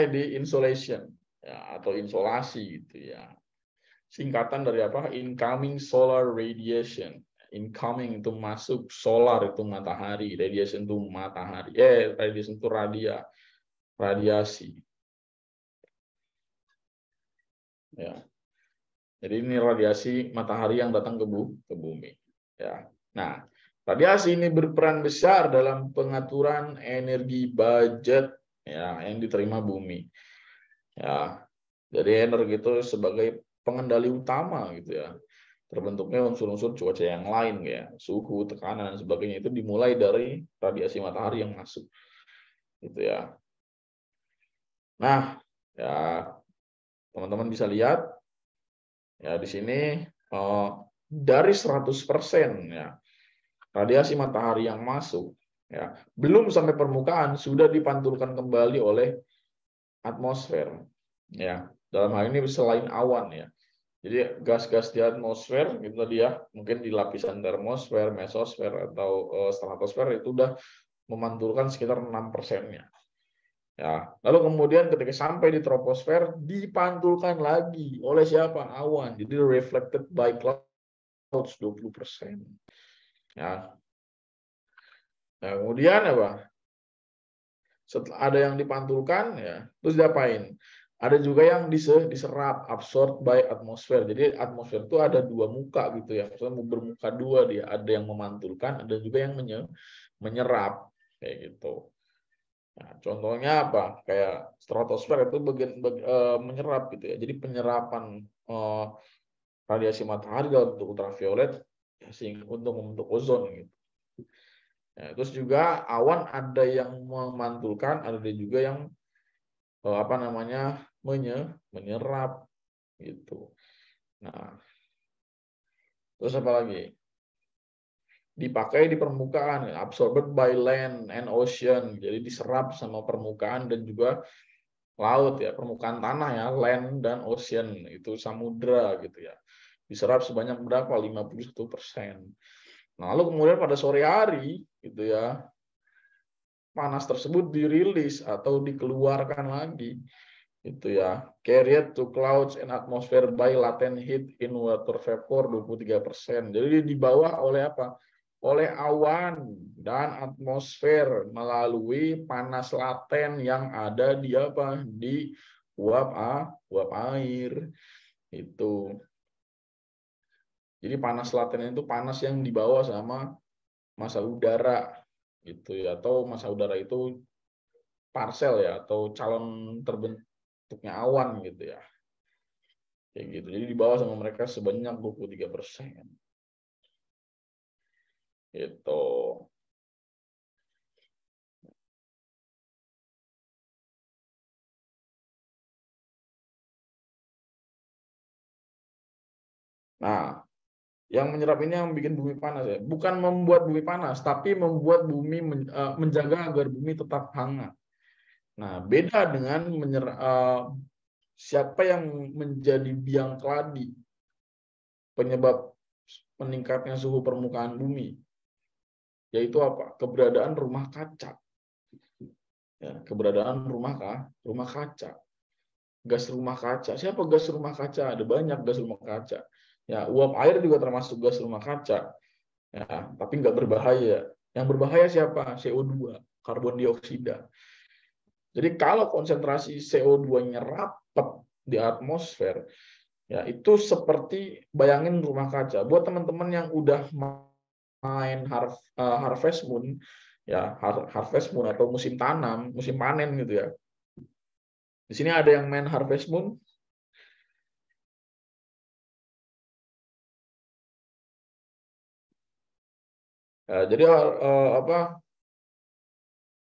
di insolation ya, atau insolasi gitu ya. Singkatan dari apa? Incoming solar radiation. Incoming itu masuk, solar itu matahari, radiation itu matahari. Radiation itu radiasi. Ya. Jadi ini radiasi matahari yang datang ke bumi. Ya. Nah, radiasi ini berperan besar dalam pengaturan energi budget ya yang diterima bumi. Ya. Jadi energi itu sebagai pengendali utama gitu ya. Terbentuknya unsur-unsur cuaca yang lain ya, suhu, tekanan dan sebagainya itu dimulai dari radiasi matahari yang masuk. Gitu ya. Nah, ya teman-teman bisa lihat ya di sini dari 100% ya radiasi matahari yang masuk ya belum sampai permukaan sudah dipantulkan kembali oleh atmosfer ya. Dalam hal ini selain awan ya. Jadi gas-gas di atmosfer itu tadi ya, mungkin di lapisan termosfer, mesosfer atau stratosfer itu udah memantulkan sekitar 6%-nya. Ya, lalu kemudian ketika sampai di troposfer dipantulkan lagi oleh siapa? Awan. Jadi reflected by clouds 20%. Ya. Nah, kemudian apa? Setelah ada yang dipantulkan ya, terus diapain? Ada juga yang diserap, absorbed by atmosfer. Jadi atmosfer itu ada dua muka gitu ya. Maksudnya bermuka dua dia. Ada yang memantulkan, ada juga yang menyerap kayak gitu. Nah, contohnya apa? Kayak stratosfer itu menyerap gitu ya. Jadi penyerapan radiasi matahari dalam bentuk ultraviolet ya, untuk membentuk ozon gitu. Nah, terus juga awan ada yang memantulkan, ada juga yang menyerap gitu. Nah, terus apa lagi? Dipakai di permukaan, absorbed by land and ocean. Jadi diserap sama permukaan dan juga laut ya, permukaan tanah ya, land dan ocean itu samudra gitu ya. Diserap sebanyak berapa? 51%. Nah, lalu kemudian pada sore hari gitu ya, panas tersebut dirilis atau dikeluarkan lagi itu ya, carried to clouds and atmosphere by latent heat in water vapor 23%. Jadi dibawa oleh apa? Oleh awan dan atmosfer melalui panas laten yang ada di apa? Di uap air itu. Jadi panas laten itu panas yang dibawa sama massa udara gitu ya, atau massa udara itu parcel ya atau calon terbentuknya awan gitu ya. Kayak gitu. Jadi di bawah sama mereka sebanyak 23%. Gitu. Nah, yang menyerap ini yang bikin bumi panas ya. Bukan membuat bumi panas, tapi membuat bumi menjaga agar bumi tetap hangat. Nah, beda dengan siapa yang menjadi biang keladi penyebab meningkatnya suhu permukaan bumi, yaitu apa? Keberadaan rumah kaca. Ya, keberadaan rumah kaca. Gas rumah kaca. Siapa gas rumah kaca? Ada banyak gas rumah kaca. Ya, uap air juga termasuk gas rumah kaca. Ya, tapi nggak berbahaya. Yang berbahaya siapa? CO2, karbon dioksida. Jadi kalau konsentrasi CO2-nya rapat di atmosfer, ya itu seperti bayangin rumah kaca. Buat teman-teman yang udah main harvest moon, ya harvest moon atau musim tanam, musim panen gitu ya. Di sini ada yang main harvest moon. Ya, jadi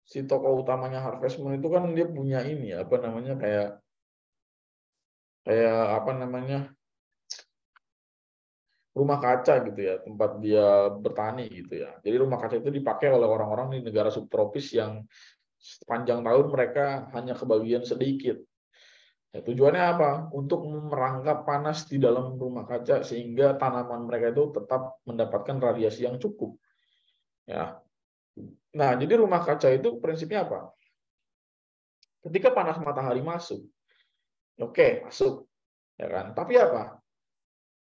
si tokoh utamanya Harvest Moon itu kan dia punya ini apa namanya kayak apa namanya rumah kaca gitu ya, tempat dia bertani gitu ya. Jadi rumah kaca itu dipakai oleh orang-orang di negara subtropis yang Sepanjang tahun mereka hanya kebagian sedikit. Ya, tujuannya apa? Untuk merangkap panas di dalam rumah kaca sehingga tanaman mereka itu tetap mendapatkan radiasi yang cukup. Ya. Nah, jadi rumah kaca itu prinsipnya apa? Ketika panas matahari masuk, oke, masuk, ya kan? Tapi apa?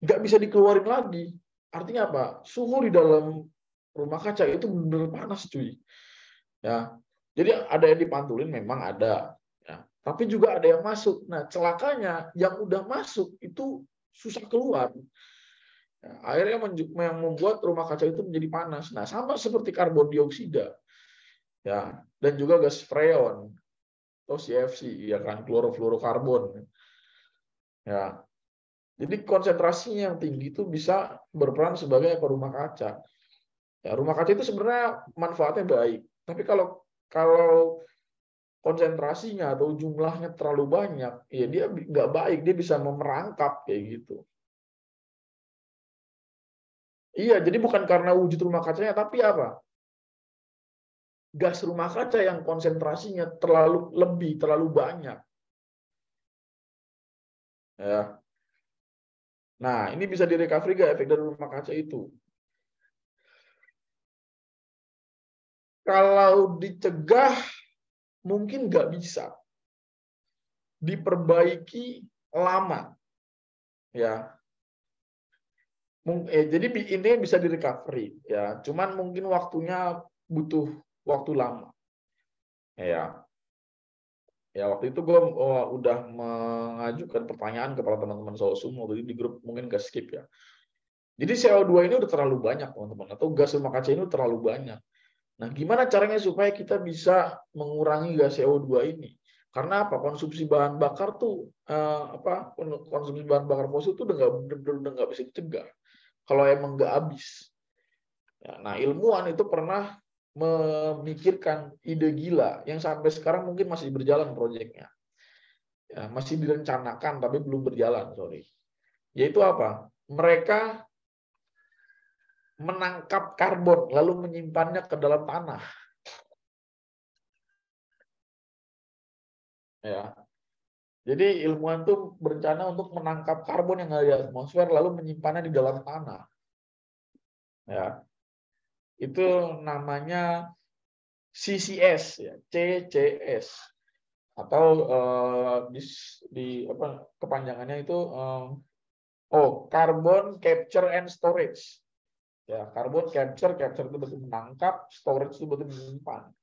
Nggak bisa dikeluarin lagi. Artinya apa? Suhu di dalam rumah kaca itu benar-benar panas, cuy. Ya, jadi ada yang dipantulin, memang ada. Ya. Tapi juga ada yang masuk. Nah, celakanya yang udah masuk itu susah keluar. Ya, akhirnya yang membuat rumah kaca itu menjadi panas. Nah, sama seperti karbon dioksida, ya, dan juga gas freon atau CFC, ya kan, klorofluorokarbon. Ya, jadi konsentrasinya yang tinggi itu bisa berperan sebagai rumah kaca. Ya, rumah kaca itu sebenarnya manfaatnya baik, tapi kalau konsentrasinya atau jumlahnya terlalu banyak, ya dia nggak baik, dia bisa memerangkap kayak gitu. Iya, jadi bukan karena wujud rumah kacanya, tapi apa? Gas rumah kaca yang konsentrasinya terlalu banyak. Ya. Nah, ini bisa direcovery nggak efek dari rumah kaca itu? Kalau dicegah, mungkin nggak bisa. Diperbaiki lama. Ya. Jadi ini bisa direcovery. Ya. Cuman mungkin waktunya butuh waktu lama. Ya. Ya, waktu itu gue udah mengajukan pertanyaan kepada teman-teman Sosum waktu itu di grup, mungkin gak skip ya. Jadi CO2 ini udah terlalu banyak, teman-teman, atau gas rumah kaca ini terlalu banyak. Nah, gimana caranya supaya kita bisa mengurangi gas CO2 ini? Karena apa? Konsumsi bahan bakar tuh konsumsi bahan bakar fosil tuh udah nggak bisa dicegah. Kalau emang nggak habis. Ya, nah, ilmuwan itu pernah memikirkan ide gila yang sampai sekarang mungkin masih berjalan proyeknya. Ya, masih direncanakan tapi belum berjalan, sorry. Yaitu apa? Mereka menangkap karbon lalu menyimpannya ke dalam tanah. Ya. Jadi ilmuwan tuh berencana untuk menangkap karbon yang ada di atmosfer lalu menyimpannya di dalam tanah. Ya. Itu namanya CCS, ya, CCS, atau kepanjangannya itu carbon capture and storage. Ya, carbon capture itu betul menangkap, storage itu betul menyimpan.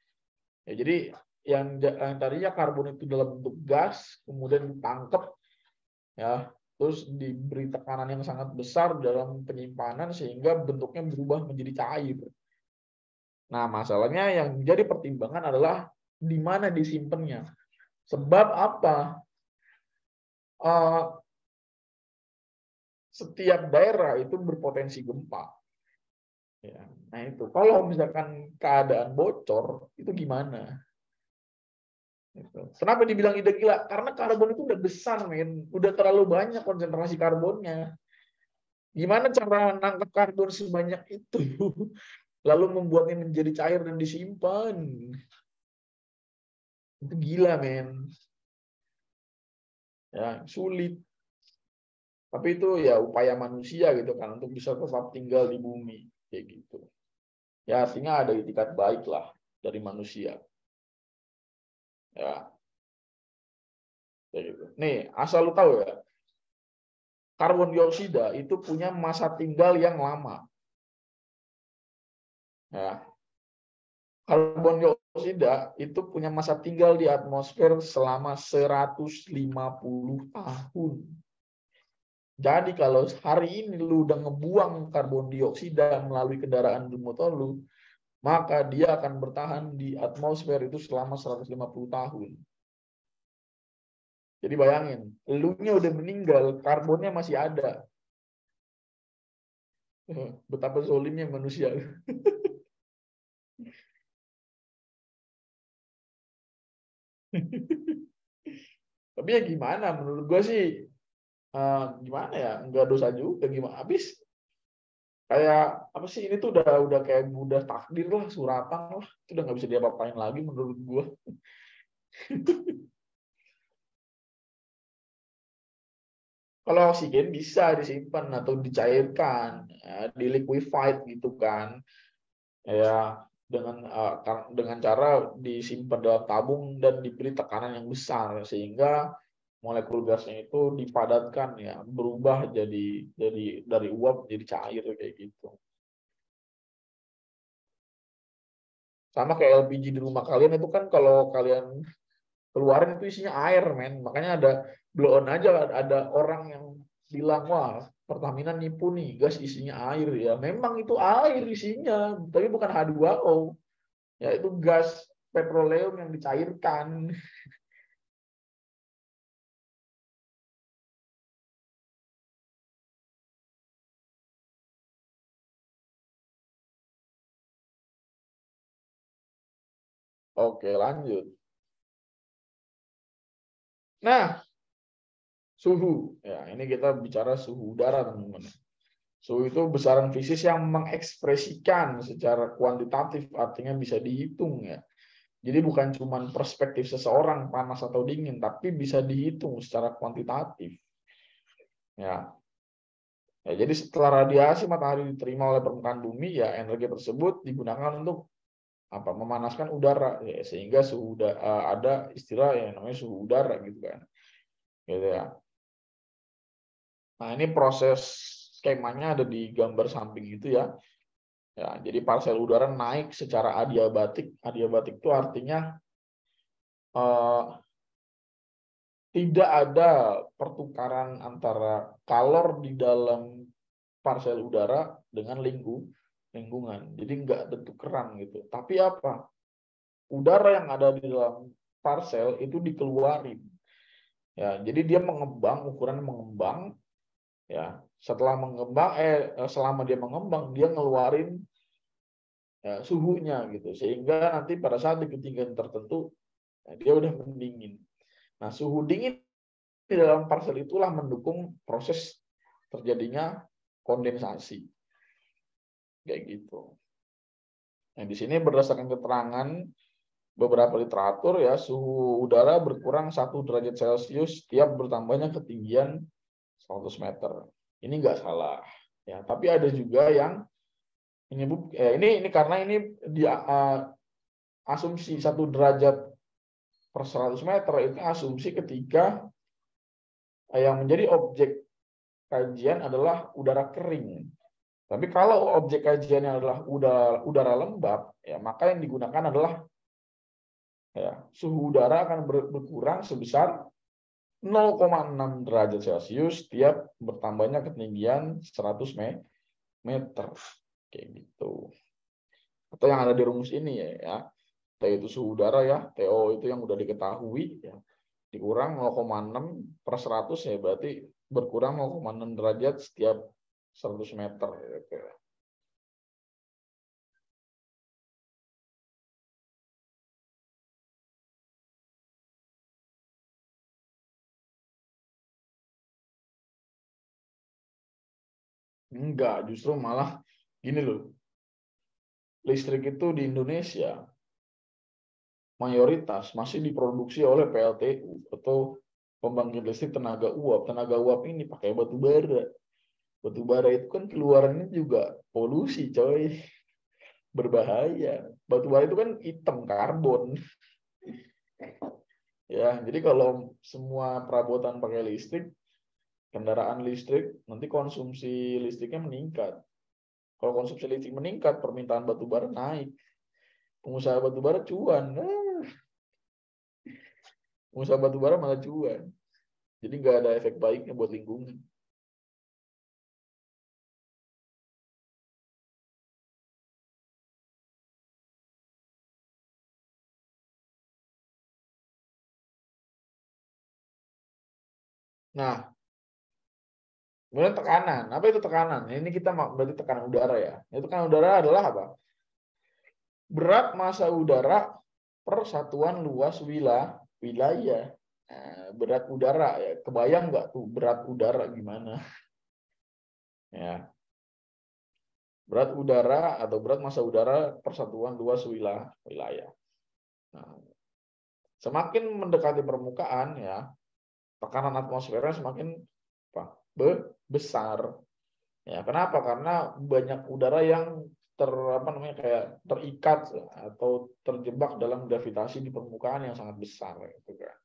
Ya, jadi yang tadinya karbon itu dalam bentuk gas, kemudian ditangkap, ya, terus diberi tekanan yang sangat besar dalam penyimpanan sehingga bentuknya berubah menjadi cair. Nah, masalahnya yang jadi pertimbangan adalah di mana disimpannya. Sebab apa? Setiap daerah itu berpotensi gempa. Ya, nah itu. Kalau misalkan keadaan bocor, itu gimana? Gitu. Kenapa dibilang ide gila? Karena karbon itu udah besar, men. Udah terlalu banyak konsentrasi karbonnya. Gimana cara nangkep karbon sebanyak itu? Lalu membuatnya menjadi cair dan disimpan. Itu gila, men. Ya, sulit. Tapi itu ya upaya manusia gitu kan untuk bisa tetap tinggal di bumi kayak gitu. Ya, artinya ada itikat baik lah dari manusia. Ya, kayak gitu. Nih, asal lu tahu ya, karbon dioksida itu punya masa tinggal yang lama. Ya, karbon dioksida itu punya masa tinggal di atmosfer selama 150 tahun. Jadi kalau hari ini lu udah ngebuang karbon dioksida melalui kendaraan bermotor lu, maka dia akan bertahan di atmosfer itu selama 150 tahun. Jadi bayangin, elunya udah meninggal, karbonnya masih ada. Betapa zolimnya manusia. Tapi ya gimana, menurut gue sih gimana ya, nggak dosa juga, gimana habis kayak apa sih, ini tuh udah kayak udah takdir lah, suratan lah, itu udah nggak bisa diapa-apain lagi menurut gua. Kalau oksigen bisa disimpan atau dicairkan, di liquefied gitu kan, ya dengan cara disimpan dalam tabung dan diberi tekanan yang besar sehingga molekul gasnya itu dipadatkan, ya berubah jadi dari uap jadi cair kayak gitu. Sama kayak LPG di rumah kalian itu kan, kalau kalian keluarin itu isinya air, men. Makanya ada blow on aja, ada orang yang bilang, wah Pertamina nipu nih, gas isinya air. Ya memang itu air isinya, tapi bukan H2O. Ya itu gas petroleum yang dicairkan. Oke, lanjut. Nah, suhu. Ya, ini kita bicara suhu udara, teman-teman. Suhu itu besaran fisik yang mengekspresikan secara kuantitatif, artinya bisa dihitung ya. Jadi bukan cuma perspektif seseorang panas atau dingin, tapi bisa dihitung secara kuantitatif. Ya. Ya, jadi setelah radiasi matahari diterima oleh permukaan bumi, ya energi tersebut digunakan untuk apa? Memanaskan udara, ya, sehingga ada istilah yang namanya suhu udara gitu kan. Gitu ya. Nah, ini proses skemanya ada di gambar samping itu ya. Ya, jadi parsel udara naik secara adiabatik. Adiabatik itu artinya eh, tidak ada pertukaran antara kalor di dalam parsel udara dengan lingkungan. Jadi nggak ada tukeran gitu. Tapi apa? Udara yang ada di dalam parsel itu dikeluarin. Ya, jadi dia mengembang, ukuran mengembang. Ya, setelah selama dia mengembang, dia ngeluarin ya, suhunya gitu. Sehingga nanti pada saat di ketinggian tertentu, ya, dia udah mendingin. Nah, suhu dingin di dalam parsel itulah mendukung proses terjadinya kondensasi. Kayak gitu. Nah, di sini berdasarkan keterangan beberapa literatur ya, suhu udara berkurang 1 derajat Celcius setiap bertambahnya ketinggian 100 meter. Ini nggak salah. Ya, tapi ada juga yang menyebut ini karena ini asumsi 1 derajat per 100 meter itu asumsi ketika yang menjadi objek kajian adalah udara kering. Tapi kalau objek kajiannya adalah udara lembab, ya maka yang digunakan adalah ya, suhu udara akan berkurang sebesar 0,6 derajat Celcius setiap bertambahnya ketinggian 100 meter. Kayak gitu. Atau yang ada di rumus ini ya. T itu suhu udara ya, TO itu yang udah diketahui ya. Dikurang 0,6/100 ya, berarti berkurang 0,6 derajat setiap 100 meter gitu. Enggak, justru malah gini loh. Listrik itu di Indonesia mayoritas masih diproduksi oleh PLTU atau pembangkit listrik tenaga uap. Tenaga uap ini pakai batu bara. Batu bara itu kan keluarannya juga polusi, coy. Berbahaya. Batu bara itu kan hitam karbon. Ya, jadi kalau semua perabotan pakai listrik, kendaraan listrik, nanti konsumsi listriknya meningkat. Kalau konsumsi listrik meningkat, permintaan batu bara naik. Pengusaha batu bara cuan. Pengusaha batu bara malah cuan. Jadi nggak ada efek baiknya buat lingkungan. Nah, kemudian tekanan. Apa itu tekanan? Ini kita berarti tekanan udara ya. Itu tekanan udara adalah apa? Berat massa udara per satuan luas wilayah. Nah, berat udara ya. Kebayang nggak tuh berat udara gimana? Ya. berat udara atau berat massa udara persatuan luas wilayah. Nah, semakin mendekati permukaan ya, tekanan atmosfernya semakin besar. Ya, kenapa? Karena banyak udara yang kayak terikat atau terjebak dalam gravitasi di permukaan yang sangat besar gitu kan.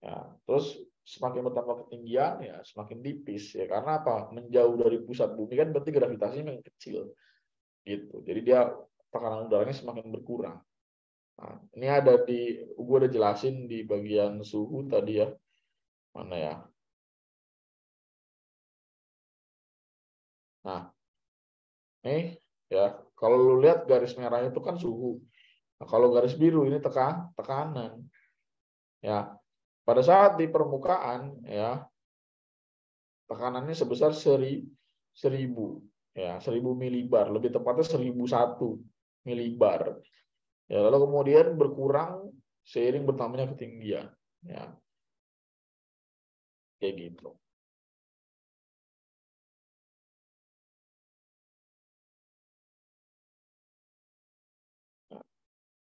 Ya, terus semakin bertambah ketinggian ya semakin tipis ya, karena apa? Menjauh dari pusat bumi kan berarti gravitasinya makin kecil gitu. Jadi dia tekanan udaranya semakin berkurang. Nah, ini ada gue udah jelasin di bagian suhu tadi ya. Mana ya? Nah, nih ya, kalau lu lihat garis merah itu kan suhu. Nah, kalau garis biru ini tekanan. Ya, pada saat di permukaan ya tekanannya sebesar 1000 ya, 1000 milibar, lebih tepatnya 1001 milibar. Ya, lalu kemudian berkurang seiring bertambahnya ketinggian. Ya, kayak gitu.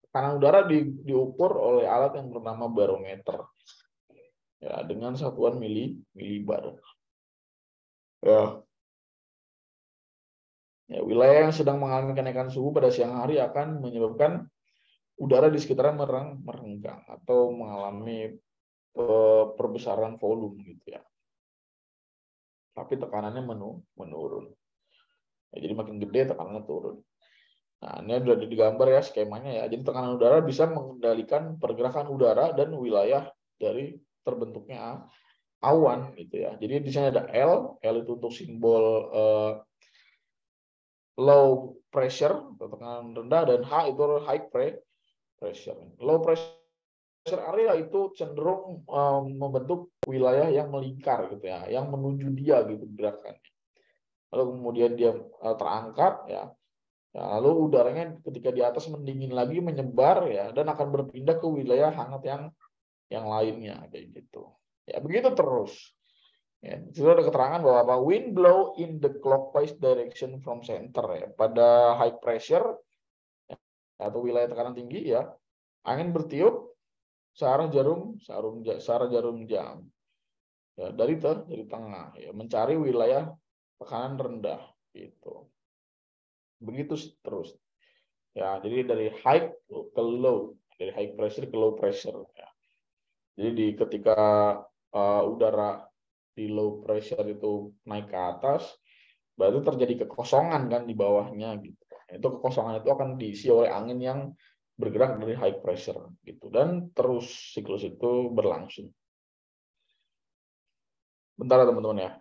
Tekanan udara diukur oleh alat yang bernama barometer. Ya, dengan satuan milibar. Ya. Ya, wilayah yang sedang mengalami kenaikan suhu pada siang hari akan menyebabkan udara di sekitarnya merenggang atau mengalami perbesaran volume gitu ya. Tapi tekanannya menurun. Ya, jadi makin gede tekanannya turun. Nah, ini sudah digambar ya skemanya ya. Jadi tekanan udara bisa mengendalikan pergerakan udara dan wilayah dari terbentuknya awan gitu ya. Jadi di sini ada L itu untuk simbol low pressure atau tekanan rendah, dan H itu high pressure. Low pressure area itu cenderung membentuk wilayah yang melingkar gitu ya, yang menuju dia gitu gerakannya. Lalu kemudian dia terangkat ya. Ya, lalu udaranya ketika di atas mendingin lagi, menyebar ya, dan akan berpindah ke wilayah hangat yang lainnya kayak gitu. Ya begitu terus. Ya, sudah ada keterangan bahwa wind blow in the clockwise direction from center ya. Pada high pressure atau wilayah tekanan tinggi ya, angin bertiup searah jarum jam ya, dari tengah ya, mencari wilayah tekanan rendah gitu. Begitu terus. Ya, jadi dari high ke low, dari high pressure ke low pressure ya. Jadi ketika udara di low pressure itu naik ke atas, berarti terjadi kekosongan kan di bawahnya gitu. Itu kekosongan itu akan diisi oleh angin yang bergerak dari high pressure gitu, dan terus siklus itu berlangsung. Bentar ya teman-teman ya.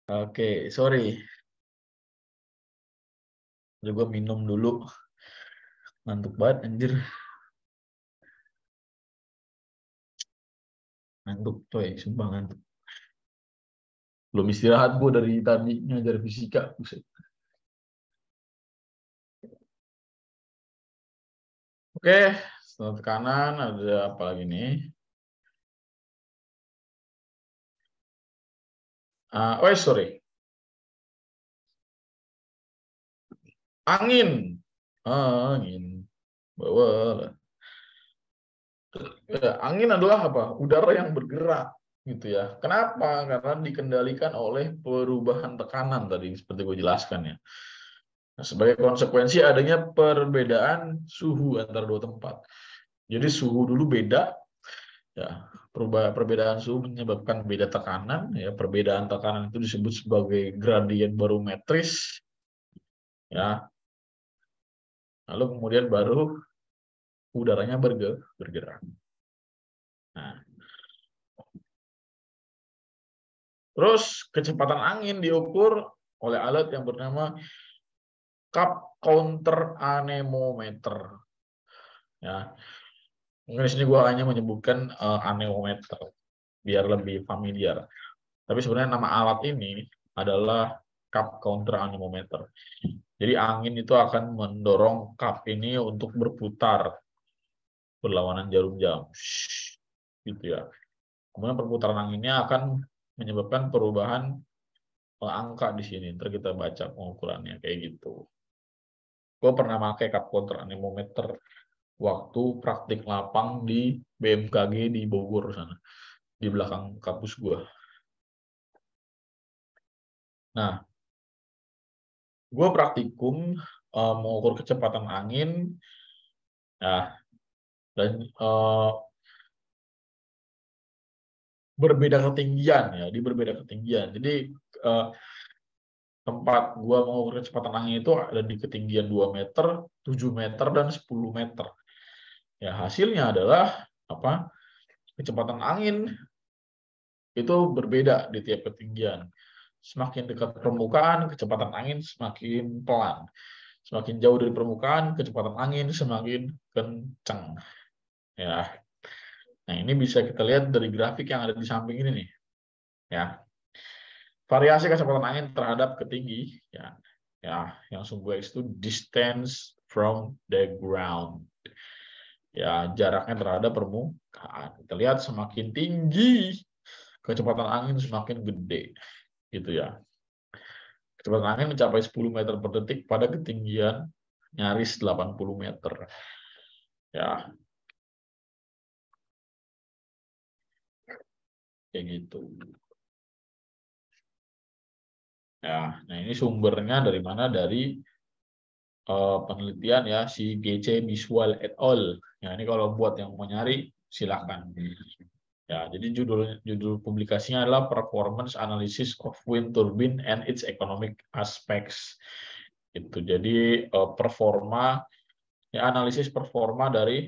Oke, sorry. Gue minum dulu. Ngantuk banget, anjir. Ngantuk, coy. Sumpah ngantuk. Belum istirahat gue dari tadi ngajar fisika. Buset. Oke, setelah tekanan ada apa lagi nih? Sorry. Angin. Angin. Bawa. Angin adalah apa? Udara yang bergerak, gitu ya. Kenapa? Karena dikendalikan oleh perubahan tekanan tadi, seperti gue jelaskan ya. Nah, sebagai konsekuensi adanya perbedaan suhu antara dua tempat. Jadi suhu dulu beda, ya. Perbedaan suhu menyebabkan beda tekanan, ya. Perbedaan tekanan itu disebut sebagai gradien barometris, ya. Lalu kemudian baru udaranya bergerak. Nah, terus kecepatan angin diukur oleh alat yang bernama cup counter anemometer. Ya, mungkin di sini gue hanya menyebutkan anemometer biar lebih familiar. Tapi sebenarnya nama alat ini adalah cup counter anemometer. Jadi angin itu akan mendorong cup ini untuk berputar berlawanan jarum jam, gitu ya. Kemudian perputaran anginnya akan menyebabkan perubahan angka di sini. Ntar kita baca pengukurannya kayak gitu. Gue pernah pakai cup counter anemometer waktu praktik lapang di BMKG di Bogor sana, di belakang kampus gue. Nah, gue praktikum mengukur kecepatan angin, ya, dan berbeda ketinggian ya, di berbeda ketinggian. Jadi tempat gue mengukur kecepatan angin itu ada di ketinggian 2 meter, 7 meter, dan 10 meter. Ya, hasilnya adalah apa? Kecepatan angin itu berbeda di tiap ketinggian. Semakin dekat permukaan, kecepatan angin semakin pelan. Semakin jauh dari permukaan, kecepatan angin semakin kencang. Ya. Nah, ini bisa kita lihat dari grafik yang ada di samping ini nih. Ya. Variasi kecepatan angin terhadap ketinggi, ya. Ya, yang sumbu X itu distance from the ground. Ya, jaraknya terhadap permukaan. Kita lihat semakin tinggi kecepatan angin semakin gede, gitu ya. Kecepatan angin mencapai 10 meter per detik pada ketinggian nyaris 80 meter. Ya, kayak gitu. Ya, nah ini sumbernya dari mana? Dari penelitian ya si GC Biswal et al. Ya, ini kalau buat yang mau nyari silakan. Ya, jadi judul publikasinya adalah Performance Analysis of Wind Turbine and its Economic Aspects. Itu jadi performa ya, analisis performa dari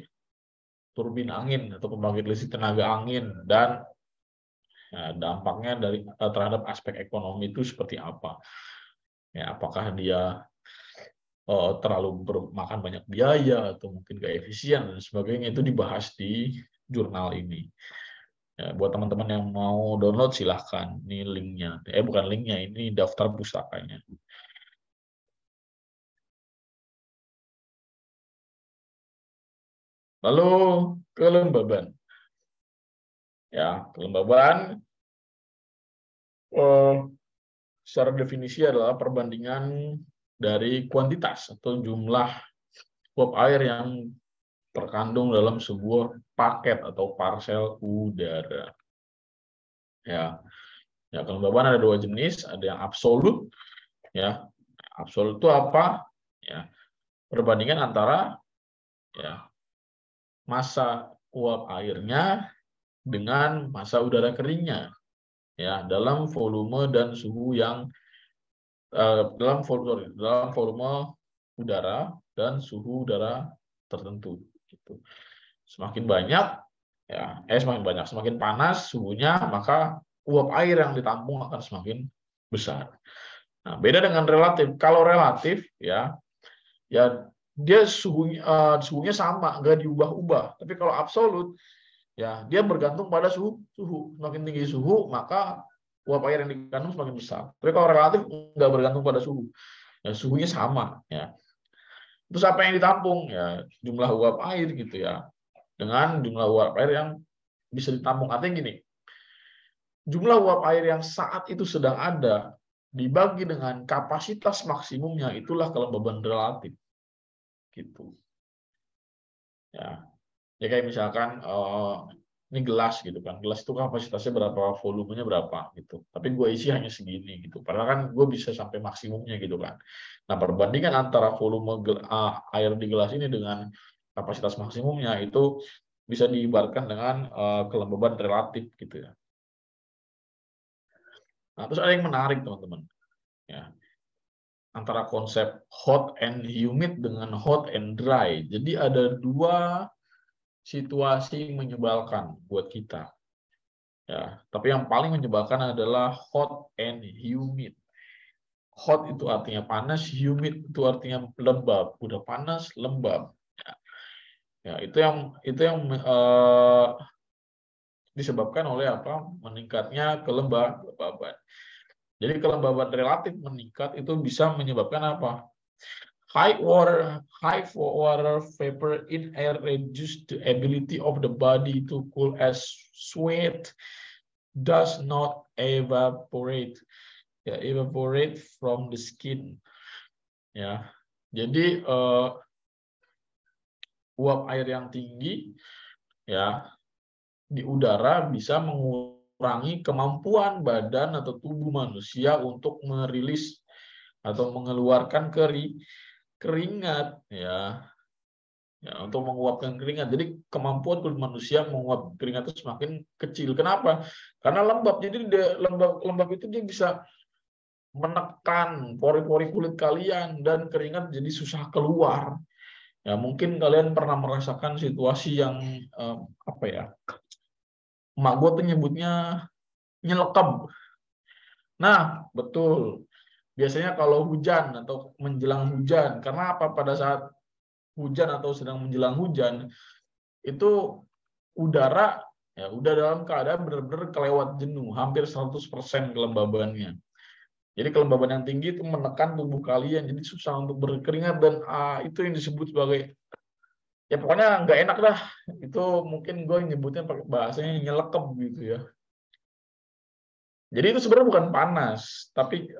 turbin angin atau pembangkit listrik tenaga angin dan ya, dampaknya dari terhadap aspek ekonomi itu seperti apa. Ya, apakah dia terlalu makan banyak biaya atau mungkin gak efisien dan sebagainya, itu dibahas di jurnal ini. Ya, buat teman-teman yang mau download silahkan, ini linknya. Bukan linknya, ini daftar pustakanya. Lalu kelembaban. Ya, kelembaban secara definisi adalah perbandingan dari kuantitas atau jumlah uap air yang terkandung dalam sebuah paket atau parsel udara. Ya, ya, kelembaban ada dua jenis, ada yang absolut, ya. Absolut itu apa? Ya, perbandingan antara ya massa uap airnya dengan massa udara keringnya, ya, dalam volume dan suhu yang dalam volume udara dan suhu udara tertentu. Gitu. Semakin banyak, ya, semakin panas suhunya, maka uap air yang ditampung akan semakin besar. Nah, beda dengan relatif. Kalau relatif ya dia suhunya sama, nggak diubah-ubah. Tapi kalau absolut ya dia bergantung pada suhu. Semakin tinggi suhu, maka uap air yang dikandung semakin besar. Tapi kalau relatif nggak bergantung pada suhu. Ya, suhunya sama ya. Terus apa yang ditampung? Ya, jumlah uap air gitu ya. Dengan jumlah uap air yang bisa ditampung. Artinya gini, jumlah uap air yang saat itu sedang ada dibagi dengan kapasitas maksimumnya, itulah kelembaban relatif. Gitu. Ya. Ya kayak misalkan ini gelas gitu kan. Gelas itu kapasitasnya berapa, volumenya berapa gitu. Tapi gue isi hanya segini gitu. Padahal kan gue bisa sampai maksimumnya gitu kan. Nah, perbandingan antara volume air di gelas ini dengan kapasitas maksimumnya itu bisa diibaratkan dengan kelembaban relatif gitu ya. Nah, terus ada yang menarik teman-teman. Ya. Antara konsep hot and humid dengan hot and dry. Jadi ada dua situasi menyebalkan buat kita. Ya, tapi yang paling menyebalkan adalah hot and humid. Hot itu artinya panas, humid itu artinya lembab. Udah panas, lembab. Ya, itu yang disebabkan oleh apa? Meningkatnya kelembaban. Jadi kelembaban relatif meningkat itu bisa menyebabkan apa? High water vapor in air reduce the ability of the body to cool as sweat does not evaporate. Ya, evaporate from the skin. Ya, jadi uap air yang tinggi ya di udara bisa mengurangi kemampuan badan atau tubuh manusia untuk merilis atau mengeluarkan keringat ya. Ya, untuk menguapkan keringat. Jadi kemampuan kulit manusia menguap keringat itu semakin kecil. Kenapa? Karena lembab. Jadi lembab itu dia bisa menekan pori-pori kulit kalian dan keringat jadi susah keluar. Ya, mungkin kalian pernah merasakan situasi yang apa ya? Emak gue tuh nyebutnya nyelekep. Nah, betul. Biasanya kalau hujan atau menjelang hujan, karena apa? Pada saat hujan atau sedang menjelang hujan, itu udara ya udah dalam keadaan benar-benar kelewat jenuh, hampir 100% kelembabannya. Jadi kelembaban yang tinggi itu menekan tubuh kalian, jadi susah untuk berkeringat dan itu yang disebut sebagai ya pokoknya nggak enak dah. Itu mungkin gue nyebutnya pakai bahasanya nyelekep gitu ya. Jadi itu sebenarnya bukan panas, tapi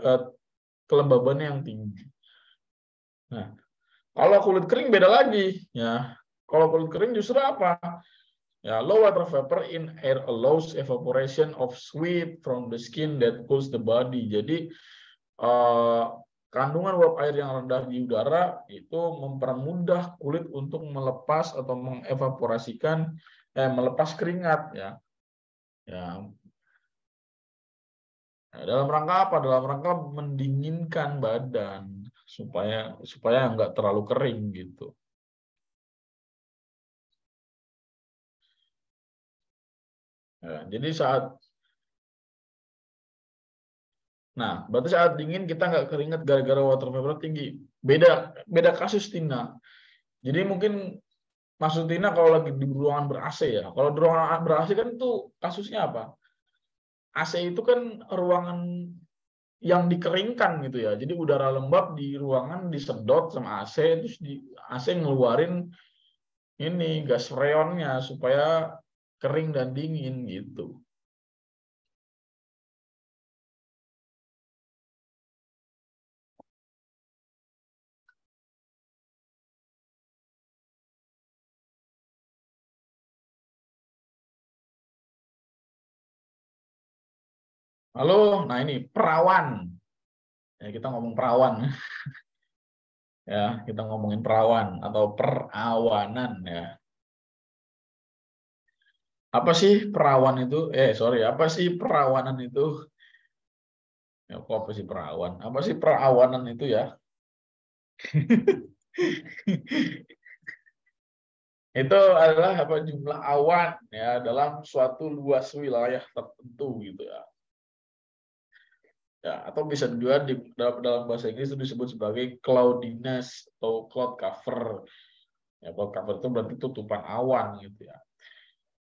kelembabannya yang tinggi. Nah, kalau kulit kering beda lagi ya. Kalau kulit kering justru apa? Ya, low water vapor in air allows evaporation of sweat from the skin that cools the body. Jadi kandungan uap air yang rendah di udara itu mempermudah kulit untuk melepas atau mengevaporasikan melepas keringat ya. Ya. Nah, dalam rangka apa? Dalam rangka mendinginkan badan supaya nggak terlalu kering gitu. Ya, jadi berarti saat dingin kita nggak keringat gara-gara water vapor tinggi. Beda kasus Tina. Jadi mungkin maksud Tina kalau lagi di ruangan ber-AC ya. Kalau di ruangan ber-AC kan itu kasusnya apa? AC itu kan ruangan yang dikeringkan gitu ya. Jadi udara lembab di ruangan disedot sama AC, terus di AC ngeluarin ini gas freonnya supaya kering dan dingin gitu. Halo, nah ini perawan. Ya, kita ngomong perawan. Ya, kita ngomongin perawan atau perawanan ya. Apa sih perawan itu? Apa sih perawanan itu? Ya, kok apa sih perawan? Apa sih perawanan itu ya? Itu adalah apa jumlah awan ya dalam suatu luas wilayah tertentu gitu ya. Ya, atau bisa juga dalam bahasa Inggris itu disebut sebagai cloudiness atau cloud cover. Ya, cloud cover itu berarti tutupan awan gitu ya.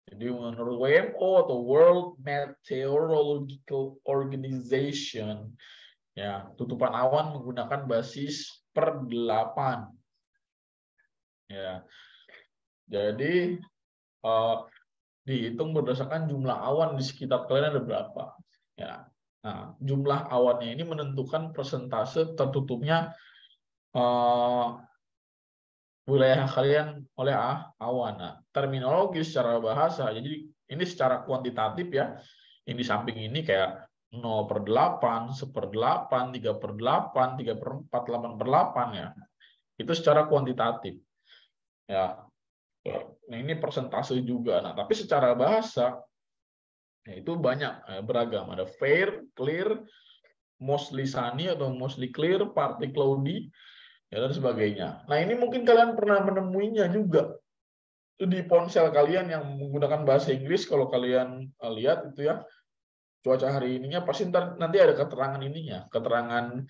Jadi menurut WMO atau World Meteorological Organization, ya, tutupan awan menggunakan basis per 8. Ya. Jadi dihitung berdasarkan jumlah awan di sekitar kalian ada berapa. Ya. Nah, jumlah awannya ini menentukan persentase tertutupnya wilayah kalian oleh awan. Nah, terminologi secara bahasa, jadi ini secara kuantitatif ya. Ini di samping ini kayak 0/8, 1/8, 3/8, 3/4, 8/8 ya. Itu secara kuantitatif. Ya. Nah, ini persentase juga. Nah, tapi secara bahasa ya, itu banyak beragam. Ada fair, clear, mostly sunny atau mostly clear, partly cloudy, ya, dan sebagainya. Nah, ini mungkin kalian pernah menemuinya juga itu di ponsel kalian yang menggunakan bahasa Inggris. Kalau kalian lihat itu ya, cuaca hari ininya pasti nanti ada keterangan ininya, keterangan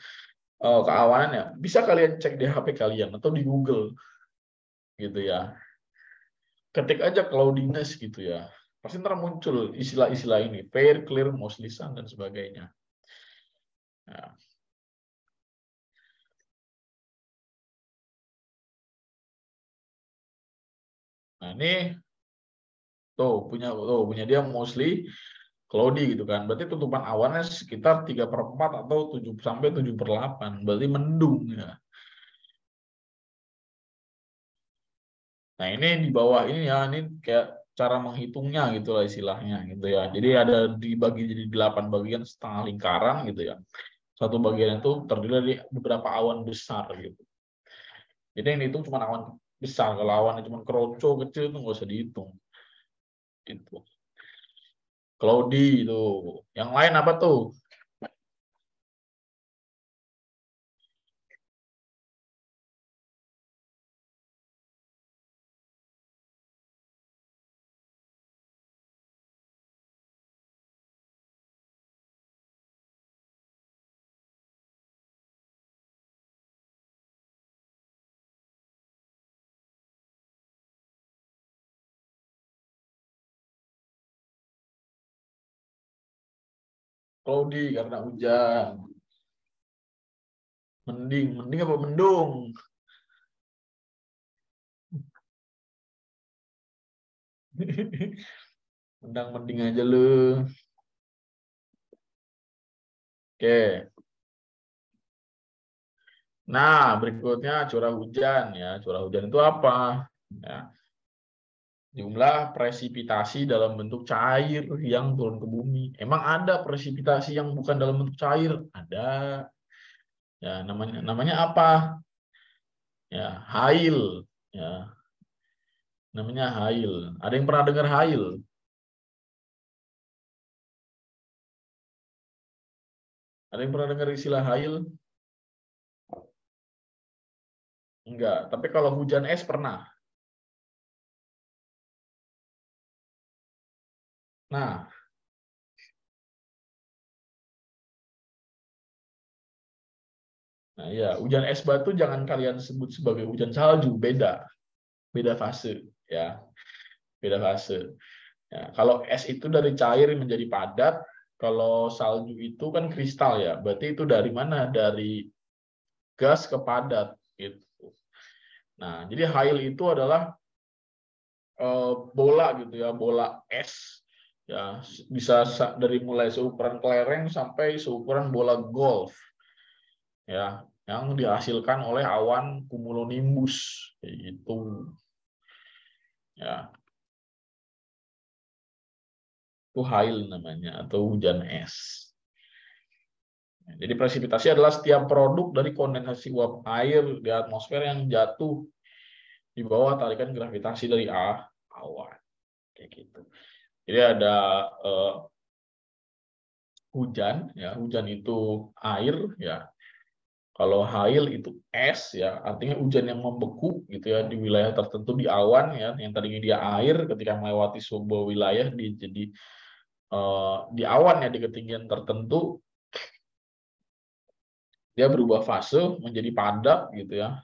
keawanannya. Bisa kalian cek di HP kalian atau di Google gitu ya. Ketik aja cloudiness gitu ya. Pasti ntar muncul istilah-istilah ini, fair, clear, mostly sun, dan sebagainya. Nah, ini punya dia mostly cloudy gitu kan. Berarti tutupan awannya sekitar 3/4 atau 7 sampai 7/8. Berarti mendung ya. Nah, ini di bawah ini ya, ini kayak cara menghitungnya gitu lah istilahnya gitu ya. Jadi ada dibagi jadi 8 bagian setengah lingkaran gitu ya. Satu bagian itu terdiri dari beberapa awan besar gitu. Jadi yang dihitung cuma awan besar. Kalau awannya cuma keroco kecil itu nggak usah dihitung. Gitu. Cloudy itu. Yang lain apa tuh? Cloudy karena hujan. Mending apa mendung? Mending aja lu. Oke. Nah, berikutnya curah hujan ya. Curah hujan itu apa? Ya, jumlah presipitasi dalam bentuk cair yang turun ke bumi. Emang ada presipitasi yang bukan dalam bentuk cair? Ada. Ya, namanya apa? Ya, hail. Ya, namanya hail. Ada yang pernah dengar hail? Ada yang pernah dengar istilah hail? Enggak. Tapi kalau hujan es pernah. Nah, ya, hujan es batu jangan kalian sebut sebagai hujan salju, beda fase, ya, beda fase. Ya, kalau es itu dari cair menjadi padat, kalau salju itu kan kristal ya, berarti itu dari mana? Dari gas ke padat, gitu. Nah, jadi hail itu adalah bola gitu ya, bola es, ya, bisa dari mulai seukuran kelereng sampai seukuran bola golf, ya, yang dihasilkan oleh awan cumulonimbus, kayak gitu. Ya, itu hail namanya atau hujan es. Jadi presipitasi adalah setiap produk dari kondensasi uap air di atmosfer yang jatuh di bawah tarikan gravitasi dari awan, kayak gitu. Jadi ada hujan, ya, hujan itu air, ya. Kalau hail itu es, ya, artinya hujan yang membeku gitu ya di wilayah tertentu di awan ya, yang tadinya dia air ketika melewati sebuah wilayah di jadi di awan ya di ketinggian tertentu dia berubah fase menjadi padat gitu ya.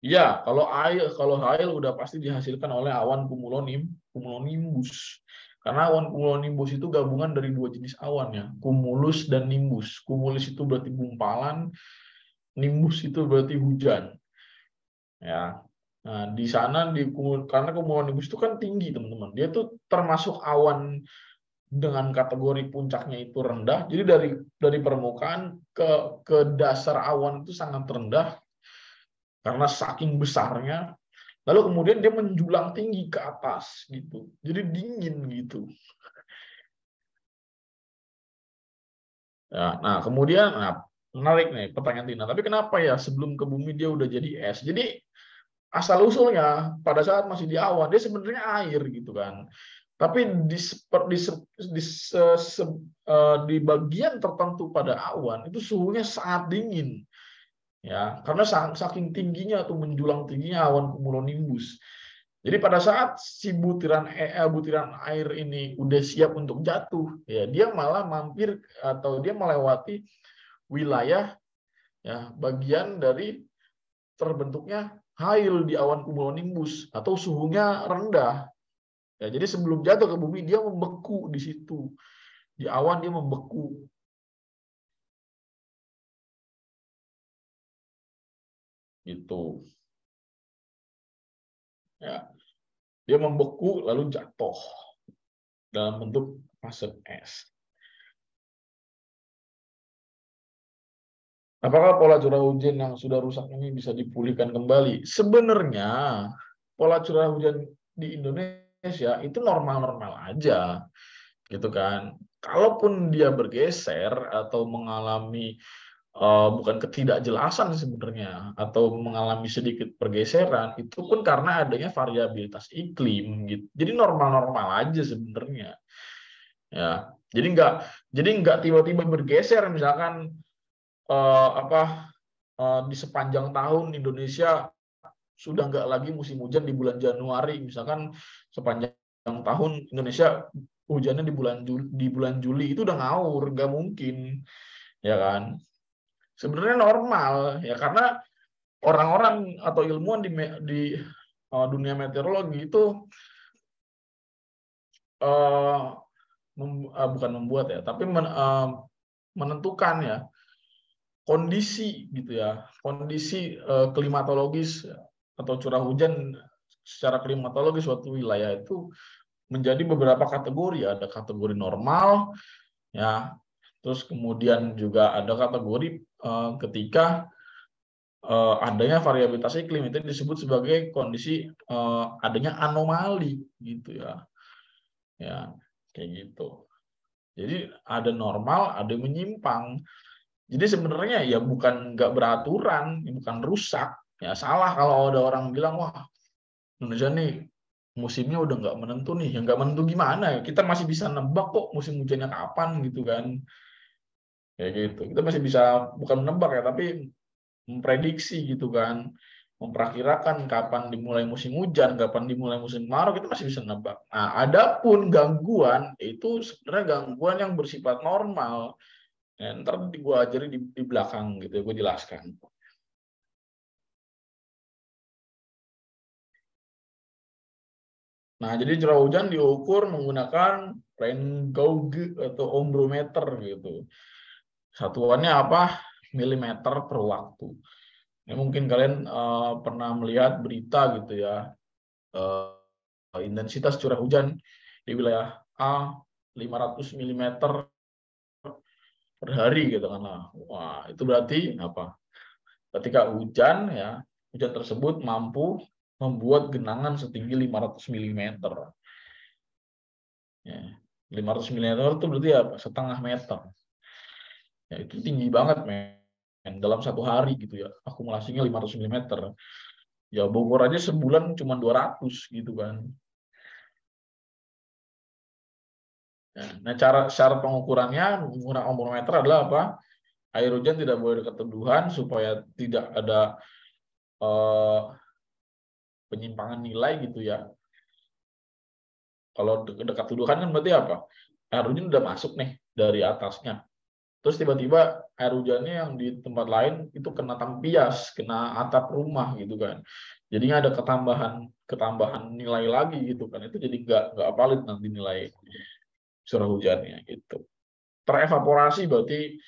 Ya, kalau hail udah pasti dihasilkan oleh awan cumulonimbus. Karena awan cumulonimbus itu gabungan dari dua jenis awan ya, cumulus dan nimbus. Cumulus itu berarti gumpalan, nimbus itu berarti hujan. Ya. Nah, di sana karena cumulonimbus itu kan tinggi, teman-teman. Dia tuh termasuk awan dengan kategori puncaknya itu rendah. Jadi dari permukaan ke dasar awan itu sangat rendah karena saking besarnya. Lalu kemudian dia menjulang tinggi ke atas gitu. Jadi dingin gitu. Ya, nah, kemudian menarik nih pertanyaan Tina. Tapi kenapa ya sebelum ke bumi dia udah jadi es? Jadi asal usulnya pada saat masih di awan dia sebenarnya air gitu kan. Tapi di bagian tertentu pada awan itu suhunya sangat dingin. Ya, karena saking tingginya atau menjulang tingginya awan cumulonimbus. Jadi pada saat si butiran air ini udah siap untuk jatuh, ya dia malah mampir atau dia melewati wilayah ya bagian dari terbentuknya hail di awan cumulonimbus atau suhunya rendah. Ya, jadi sebelum jatuh ke bumi dia membeku di situ. Di awan dia membeku. Gitu. Ya. Dia membeku lalu jatuh dalam bentuk fase es. Apakah pola curah hujan yang sudah rusak ini bisa dipulihkan kembali? Sebenarnya pola curah hujan di Indonesia itu normal-normal aja, gitu kan. Kalaupun dia bergeser atau mengalami bukan ketidakjelasan sebenarnya atau mengalami sedikit pergeseran, itu pun karena adanya variabilitas iklim gitu. Jadi normal-normal aja sebenarnya. Ya, jadi nggak tiba-tiba bergeser misalkan di sepanjang tahun Indonesia sudah nggak lagi musim hujan di bulan Januari, misalkan sepanjang tahun Indonesia hujannya di bulan Juli itu udah ngawur, nggak mungkin, ya kan? Sebenarnya normal ya karena orang-orang atau ilmuwan dunia meteorologi itu bukan membuat ya, tapi menentukan ya kondisi gitu ya, kondisi klimatologis atau curah hujan secara klimatologis suatu wilayah itu menjadi beberapa kategori. Ada kategori normal ya, terus kemudian juga ada kategori ketika adanya variabilitas iklim itu disebut sebagai kondisi adanya anomali gitu ya. Ya, kayak gitu. Jadi ada normal, ada yang menyimpang. Jadi sebenarnya ya bukan nggak beraturan, bukan rusak. Ya salah kalau ada orang bilang, wah Indonesia nih musimnya udah nggak menentu nih. Ya nggak menentu gimana? Kita masih bisa nebak kok musim hujannya kapan gitu kan. Kayak gitu. Kita masih bisa, bukan menebak ya, tapi memprediksi gitu kan. Memperkirakan kapan dimulai musim hujan, kapan dimulai musim kemarau, kita masih bisa nebak. Nah, adapun gangguan itu sebenarnya gangguan yang bersifat normal. Ya, ntar gue ajari di belakang gitu, gue jelaskan. Nah, jadi curah hujan diukur menggunakan rain gauge atau ombrometer gitu. Satuannya apa? Milimeter per waktu. Ini mungkin kalian pernah melihat berita gitu ya. Intensitas curah hujan di wilayah A 500 mm per hari gitu kan. Wah, itu berarti apa? Ketika hujan ya, hujan tersebut mampu membuat genangan setinggi 500 mm. Ya, 500 mm itu berarti ya setengah meter. Ya, itu tinggi banget, men. Dalam satu hari gitu ya, akumulasinya 500 mm. Ya Bogor aja sebulan cuma 200 gitu kan. Nah, cara pengukurannya menggunakan ombrometer adalah apa? Air hujan tidak boleh dekat teduhan supaya tidak ada penyimpangan nilai gitu ya. Kalau dekat tuduhan kan berarti apa? Air hujan udah masuk nih dari atasnya. Terus tiba-tiba air hujannya yang di tempat lain itu kena tampias, kena atap rumah gitu kan. Jadinya ada ketambahan nilai lagi gitu kan. Itu jadi nggak valid nanti nilai curah hujannya gitu. Terevaporasi berarti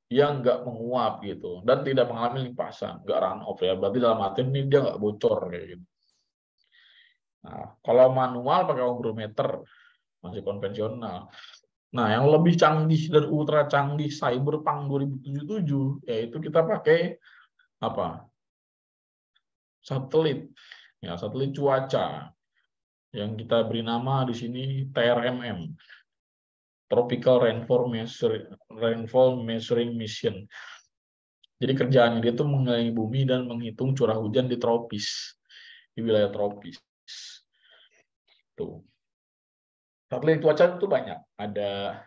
dia nggak menguap gitu dan tidak mengalami limpasan, nggak run off ya. Berarti dalam arti ini dia nggak bocor kayak gitu. Nah, kalau manual pakai hygrometer masih konvensional. Nah, yang lebih canggih dan ultra canggih Cyberpunk 2077 yaitu kita pakai apa? Satelit. Ya, satelit cuaca yang kita beri nama di sini TRMM. Tropical Rainfall Measuring Mission. Jadi kerjaannya dia tuh mengelilingi bumi dan menghitung curah hujan di tropis, di wilayah tropis. Tuh. Satelit cuaca itu banyak. Ada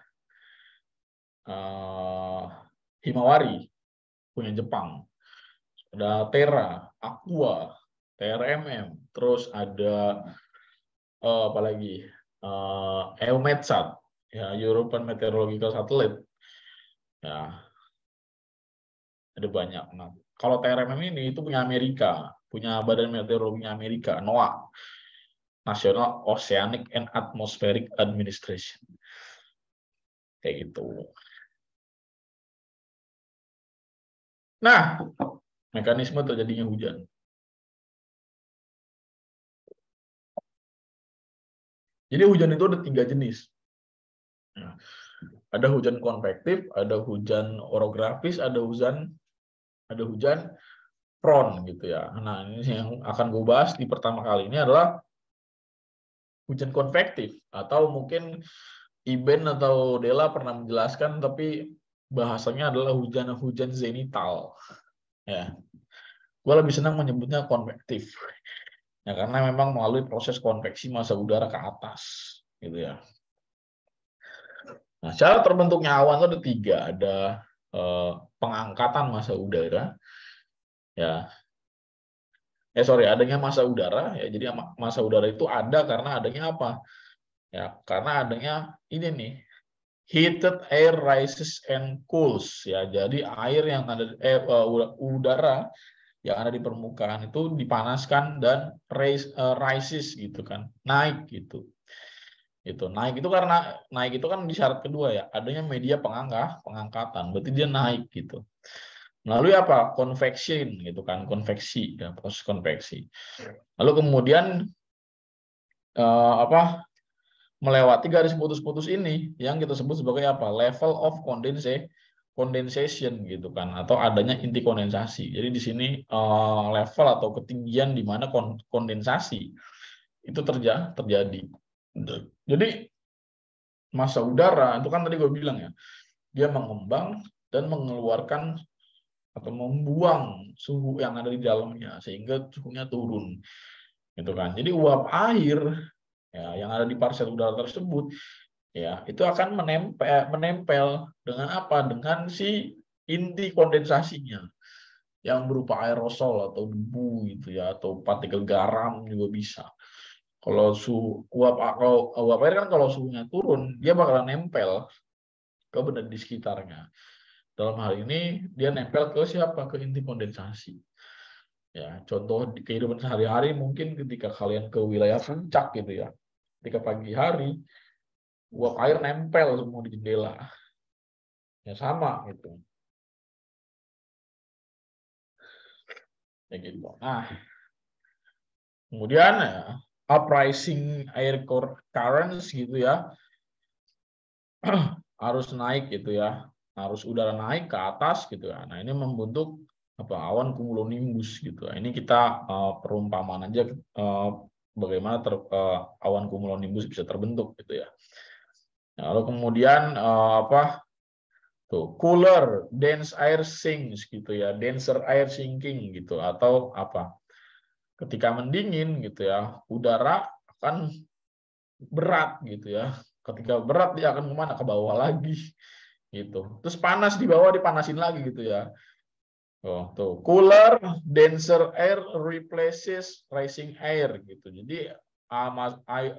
Himawari punya Jepang, ada Terra, Aqua, TRMM, terus ada apa lagi? EUMETSAT, ya European Meteorological Satellite. Ya, ada banyak. Nah, kalau TRMM ini itu punya Amerika, punya Badan Meteorologi Amerika, NOAA, National Oceanic and Atmospheric Administration. Kayak gitu. Nah, mekanisme terjadinya hujan. Jadi hujan itu ada 3 jenis. Nah, ada hujan konvektif, ada hujan orografis, ada hujan front gitu ya. Nah, ini yang akan gue bahas di pertama kali ini adalah hujan konvektif, atau mungkin Iben atau Dela pernah menjelaskan, tapi bahasanya adalah hujan zenital. Ya, gue lebih senang menyebutnya konvektif. Ya, karena memang melalui proses konveksi massa udara ke atas, gitu ya. Nah, cara terbentuknya awan itu ada 3, ada pengangkatan massa udara, ya. Adanya massa udara, ya. Jadi massa udara itu ada karena adanya apa? Ya, karena adanya ini nih, heated air rises and cools, ya. Jadi air yang ada udara yang ada di permukaan itu dipanaskan dan rises gitu kan, naik gitu. Itu naik itu karena naik itu kan di syarat kedua ya, adanya media pengangkatan, berarti dia naik gitu. Melalui apa? Convection gitu kan, konveksi ya, proses konveksi. Lalu kemudian melewati garis putus-putus ini yang kita sebut sebagai apa? Level of condensation gitu kan, atau adanya inti kondensasi. Jadi di sini level atau ketinggian di mana kondensasi itu terjadi. Jadi massa udara itu kan tadi gue bilang ya, dia mengembang dan mengeluarkan atau membuang suhu yang ada di dalamnya sehingga suhunya turun. Gitu kan. Jadi uap air ya, yang ada di parsial udara tersebut ya itu akan menempel dengan apa? Dengan si inti kondensasinya yang berupa aerosol atau debu gitu ya, atau partikel garam juga bisa. Kalau uap air kan kalau suhunya turun dia bakalan nempel ke benda di sekitarnya. Dalam hal ini dia nempel ke siapa? Ke inti kondensasi. Ya, contoh di kehidupan sehari-hari mungkin ketika kalian ke wilayah puncak gitu ya. Ketika pagi hari uap air nempel semua di jendela. Ya sama gitu. Ya gitu. Nah, kemudian ya, uprising air currents gitu ya. Harus naik gitu ya. Harus udara naik ke atas gitu ya. Nah, ini membentuk apa? Awan cumulonimbus gitu. Ini kita perumpamaan aja bagaimana awan cumulonimbus bisa terbentuk gitu ya. Nah, lalu kemudian cooler dense air sinks gitu ya, denser air sinking gitu, atau apa, ketika mendingin gitu ya udara akan berat gitu ya, ketika berat dia akan kemana, ke bawah lagi gitu, terus panas di bawah dipanasin lagi gitu ya. Tuh cooler denser air replaces rising air gitu. Jadi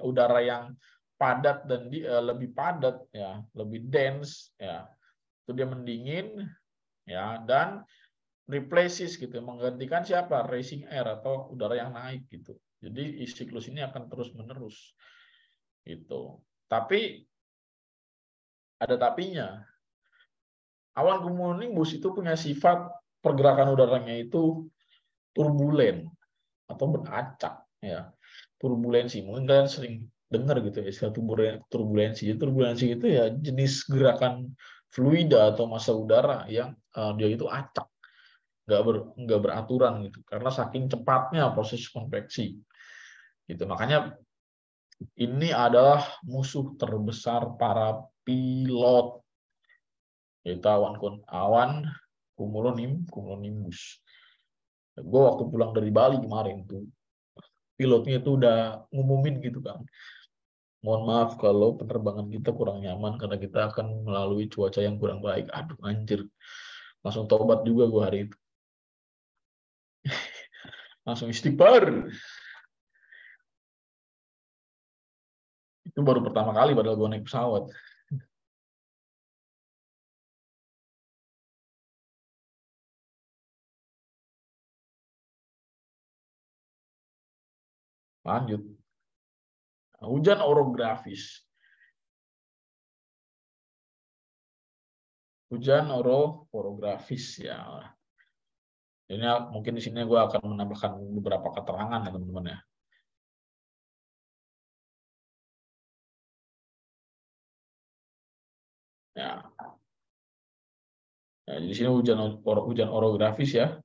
udara yang padat dan lebih padat ya, lebih dense ya, itu dia mendingin, ya, dan replaces gitu, menggantikan siapa? Rising air atau udara yang naik gitu. Jadi siklus ini akan terus menerus gitu. Tapi ada tapinya. Awan cumulonimbus itu punya sifat pergerakan udaranya itu turbulen atau beracak, ya. Turbulensi, mungkin kalian sering dengar gitu ya istilah turbulensi. Turbulensi itu ya jenis gerakan fluida atau massa udara yang dia itu acak, nggak beraturan gitu, karena saking cepatnya proses konveksi gitu. Makanya ini adalah musuh terbesar para pilot, yaitu awan cumulonimbus. Gue waktu pulang dari Bali kemarin tuh, pilotnya itu udah ngumumin gitu kan, mohon maaf kalau penerbangan kita kurang nyaman karena kita akan melalui cuaca yang kurang baik. Aduh anjir, langsung tobat juga gue hari itu. Langsung istighfar. Itu baru pertama kali padahal gue naik pesawat. Lanjut. Hujan orografis. Hujan orografis ya. Ini mungkin di sini gue akan menambahkan beberapa keterangan ya teman-teman ya. Ya. Ya, di sini hujan orografis ya.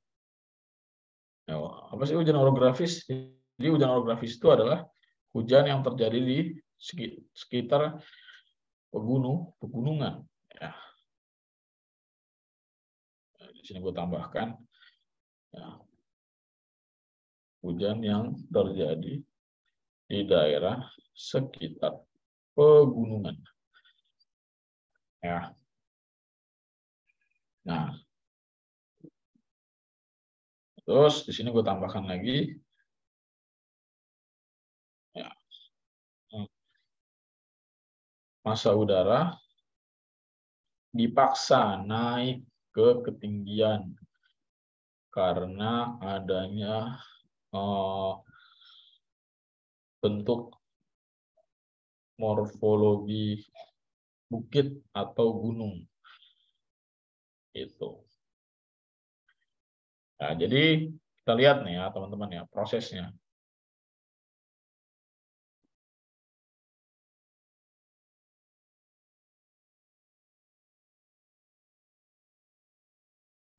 Ya. Apa sih hujan orografis? Jadi hujan orografis itu adalah hujan yang terjadi di sekitar pegunungan. Ya. Di sini gue tambahkan ya, hujan yang terjadi di daerah sekitar pegunungan. Ya. Nah, terus di sini gue tambahkan lagi ya, massa udara dipaksa naik ke ketinggian karena adanya bentuk morfologi bukit atau gunung itu. Nah, jadi kita lihat nih ya teman-teman ya prosesnya.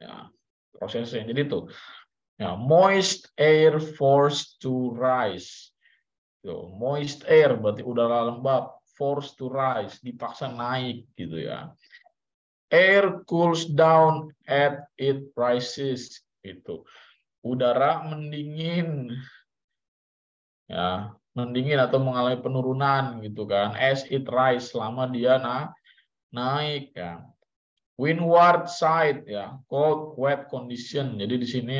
Ya, prosesnya. Jadi tuh ya, moist air forced to rise. Tuh, moist air berarti udara lembab, forced to rise, dipaksa naik gitu ya. Air cools down at it rises gitu. Udara mendingin ya, mendingin atau mengalami penurunan gitu kan, as it rise, selama dia naik ya. Windward side ya, cold wet condition. Jadi di sini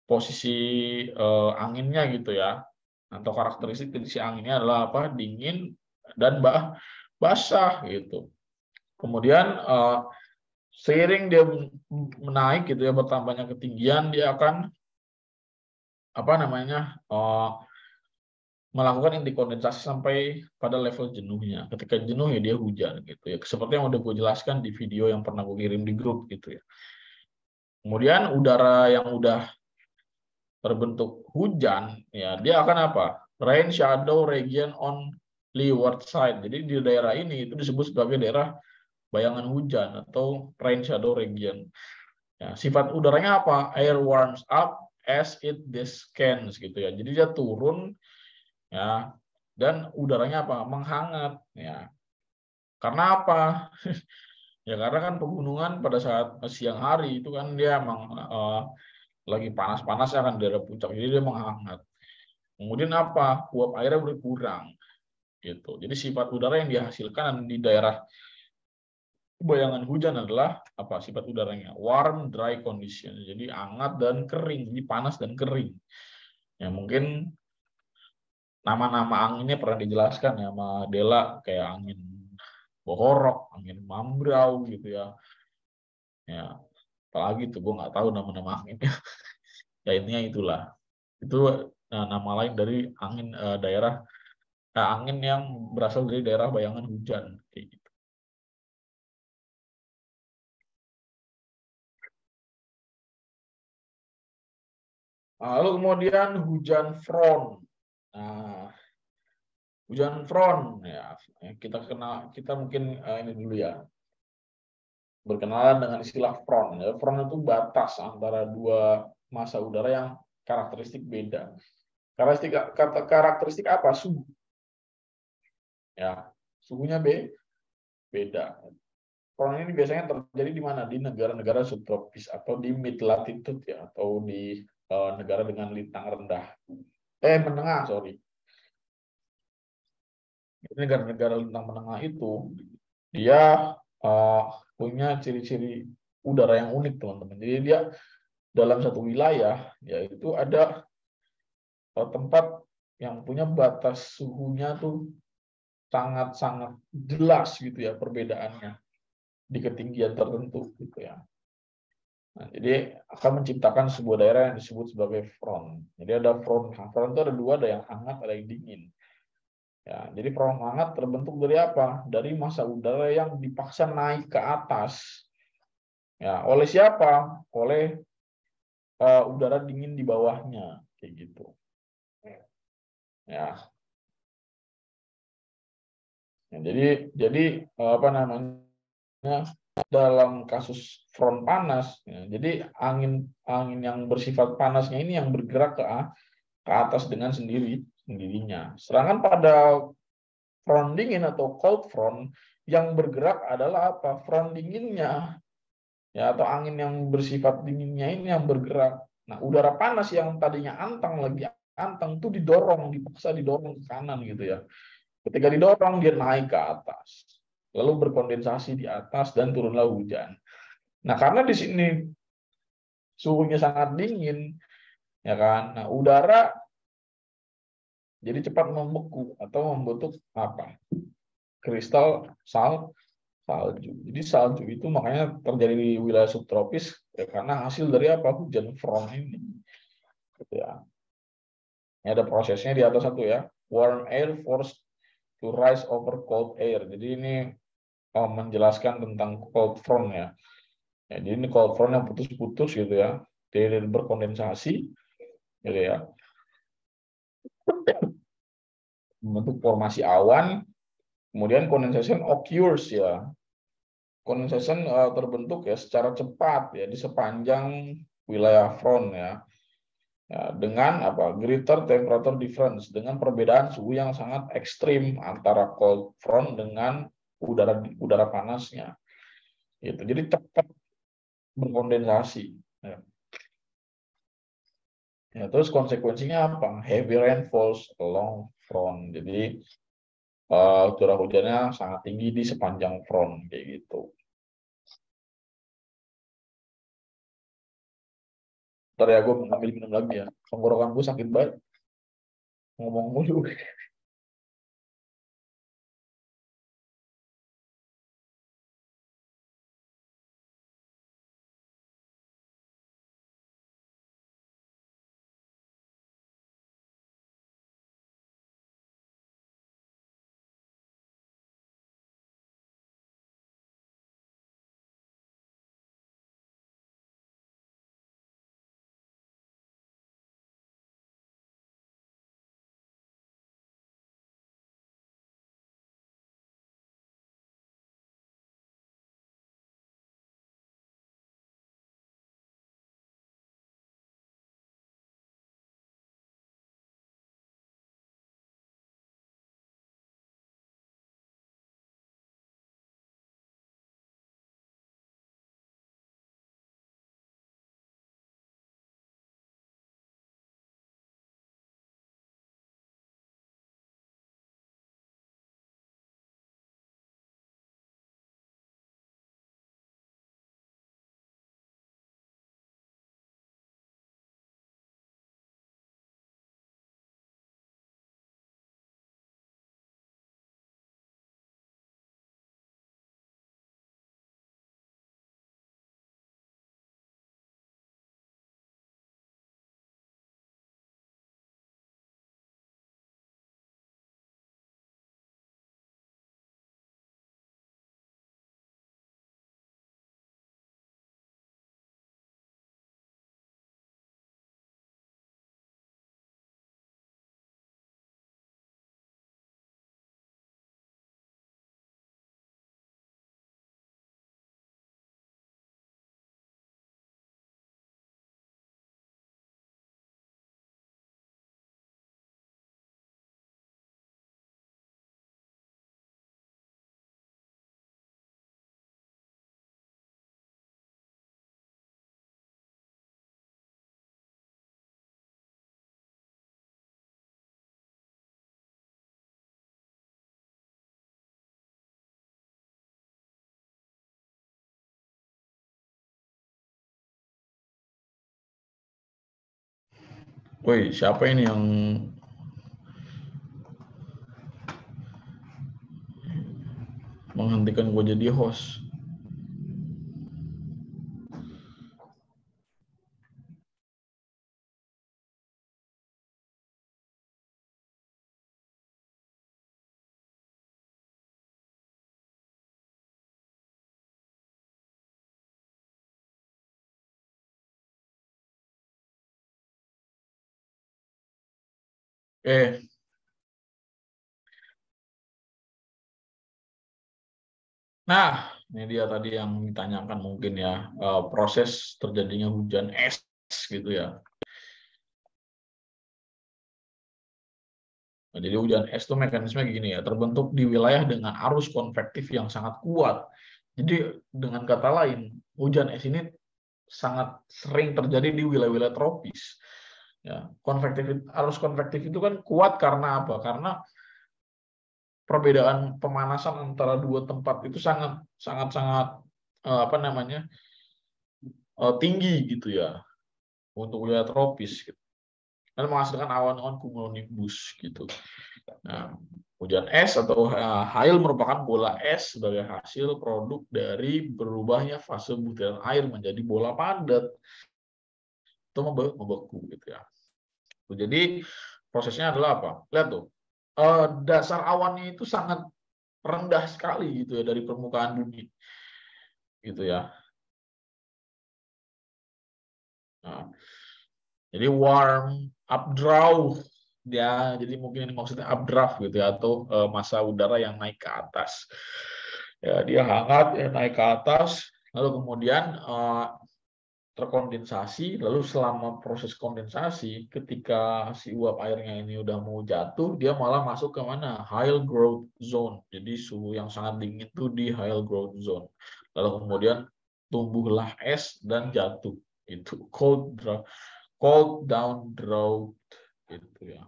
posisi anginnya gitu ya, atau karakteristik kondisi anginnya adalah apa? Dingin dan basah gitu. Kemudian seiring dia menaik gitu ya, bertambahnya ketinggian, dia akan apa namanya melakukan inti kondensasi sampai pada level jenuhnya. Ketika jenuh ya dia hujan gitu ya. Seperti yang udah gue jelaskan di video yang pernah gue kirim di grup gitu ya. Kemudian udara yang udah terbentuk hujan ya, dia akan apa? Rain shadow region on leeward side. Jadi di daerah ini itu disebut sebagai daerah bayangan hujan atau rain shadow region. Ya, sifat udaranya apa? Air warms up as it descends gitu ya. Jadi dia turun ya, dan udaranya apa? Menghangat ya. Karena apa? Ya karena kan pegunungan pada saat siang hari itu kan dia emang lagi panas-panas ya kan, daerah puncak, jadi dia menghangat. Kemudian apa? Uap airnya berkurang gitu. Jadi sifat udara yang dihasilkan di daerah bayangan hujan adalah apa? Sifat udaranya warm dry condition. Jadi hangat dan kering, jadi panas dan kering. Ya mungkin nama-nama anginnya pernah dijelaskan ya sama Dela, kayak angin bohorok, angin mambrau gitu ya. Ya, apalagi tuh gue nggak tahu nama-nama anginnya. Ya intinya itulah. Itu nama lain dari angin daerah angin yang berasal dari daerah bayangan hujan kayak gitu. Lalu kemudian hujan front. Nah, hujan front ya kita mungkin ini dulu ya, berkenalan dengan istilah front. Ya, front itu batas antara dua massa udara yang karakteristik beda. Karakteristik apa? Suhu. Ya, suhunya beda. Front ini biasanya terjadi di mana? Di negara-negara subtropis atau di mid latitude ya, atau di negara dengan lintang rendah. Menengah, sorry. Negara-negara lintang menengah itu dia punya ciri-ciri udara yang unik, teman-teman. Jadi dia dalam satu wilayah yaitu ada tempat yang punya batas suhunya tuh sangat-sangat jelas gitu ya perbedaannya di ketinggian tertentu gitu ya. Nah, jadi akan menciptakan sebuah daerah yang disebut sebagai front. Jadi ada front. Front itu ada dua, ada yang hangat, ada yang dingin. Ya, jadi front hangat terbentuk dari apa? Dari massa udara yang dipaksa naik ke atas. Ya, oleh siapa? Oleh udara dingin di bawahnya, kayak gitu. Ya, jadi apa namanya? Dalam kasus front panas, ya, jadi angin yang bersifat panasnya ini yang bergerak ke atas dengan sendirinya. Sedangkan pada front dingin atau cold front yang bergerak adalah apa? Front dinginnya, ya, atau angin yang bersifat dinginnya ini yang bergerak. Nah, udara panas yang tadinya lagi antang itu dipaksa didorong ke kanan gitu ya. Ketika didorong dia naik ke atas, lalu berkondensasi di atas dan turunlah hujan. Nah, karena di sini suhunya sangat dingin, ya kan? Nah, udara jadi cepat membeku atau membentuk apa? Kristal salju. Jadi salju itu makanya terjadi di wilayah subtropis ya, karena hasil dari apa? Hujan front ini. Gitu ya. Ini ada prosesnya di atas satu ya. Warm air forced to rise over cold air. Jadi ini menjelaskan tentang cold front ya. Jadi ini cold front yang putus-putus gitu ya. Dia berkondensasi gitu ya. Membentuk formasi awan, kemudian condensation occurs ya. Condensation terbentuk ya secara cepat ya di sepanjang wilayah front ya. Ya, dengan apa? Greater temperature difference, dengan perbedaan suhu yang sangat ekstrim antara cold front dengan udara panasnya. Gitu. Jadi cepat berkondensasi. Ya. Ya, terus konsekuensinya apa? Heavy rainfalls along front. Jadi curah hujannya sangat tinggi di sepanjang front kayak gitu. Ntar ya gue ngambil minum lagi ya. Tenggorokan gue sakit banget. Ngomong mulu. Woi, siapa ini yang menghentikan gue jadi host? Nah, ini dia tadi yang ditanyakan mungkin ya, proses terjadinya hujan es gitu ya. Nah, jadi hujan es itu mekanisme gini ya, terbentuk di wilayah dengan arus konvektif yang sangat kuat. Jadi dengan kata lain, hujan es ini sangat sering terjadi di wilayah-wilayah tropis. Ya, arus konvektif itu kan kuat karena apa? Karena perbedaan pemanasan antara dua tempat itu sangat apa namanya tinggi gitu ya untuk wilayah tropis gitu. Dan menghasilkan awan-awan cumulonimbus gitu. Nah, hujan es atau hail merupakan bola es sebagai hasil produk dari berubahnya fase butiran air menjadi bola padat itu membeku gitu ya. Jadi prosesnya adalah apa? Lihat tuh, dasar awannya itu sangat rendah sekali gitu ya dari permukaan bumi, gitu ya. Nah, jadi warm updraft ya, jadi mungkin ini maksudnya updraft gitu ya, atau massa udara yang naik ke atas. Ya, dia hangat ya, naik ke atas, lalu kemudian terkondensasi, lalu selama proses kondensasi, ketika si uap airnya ini udah mau jatuh, dia malah masuk ke mana? High growth zone. Jadi suhu yang sangat dingin itu di high growth zone. Lalu kemudian tumbuhlah es dan jatuh. Itu cold down drought gitu ya.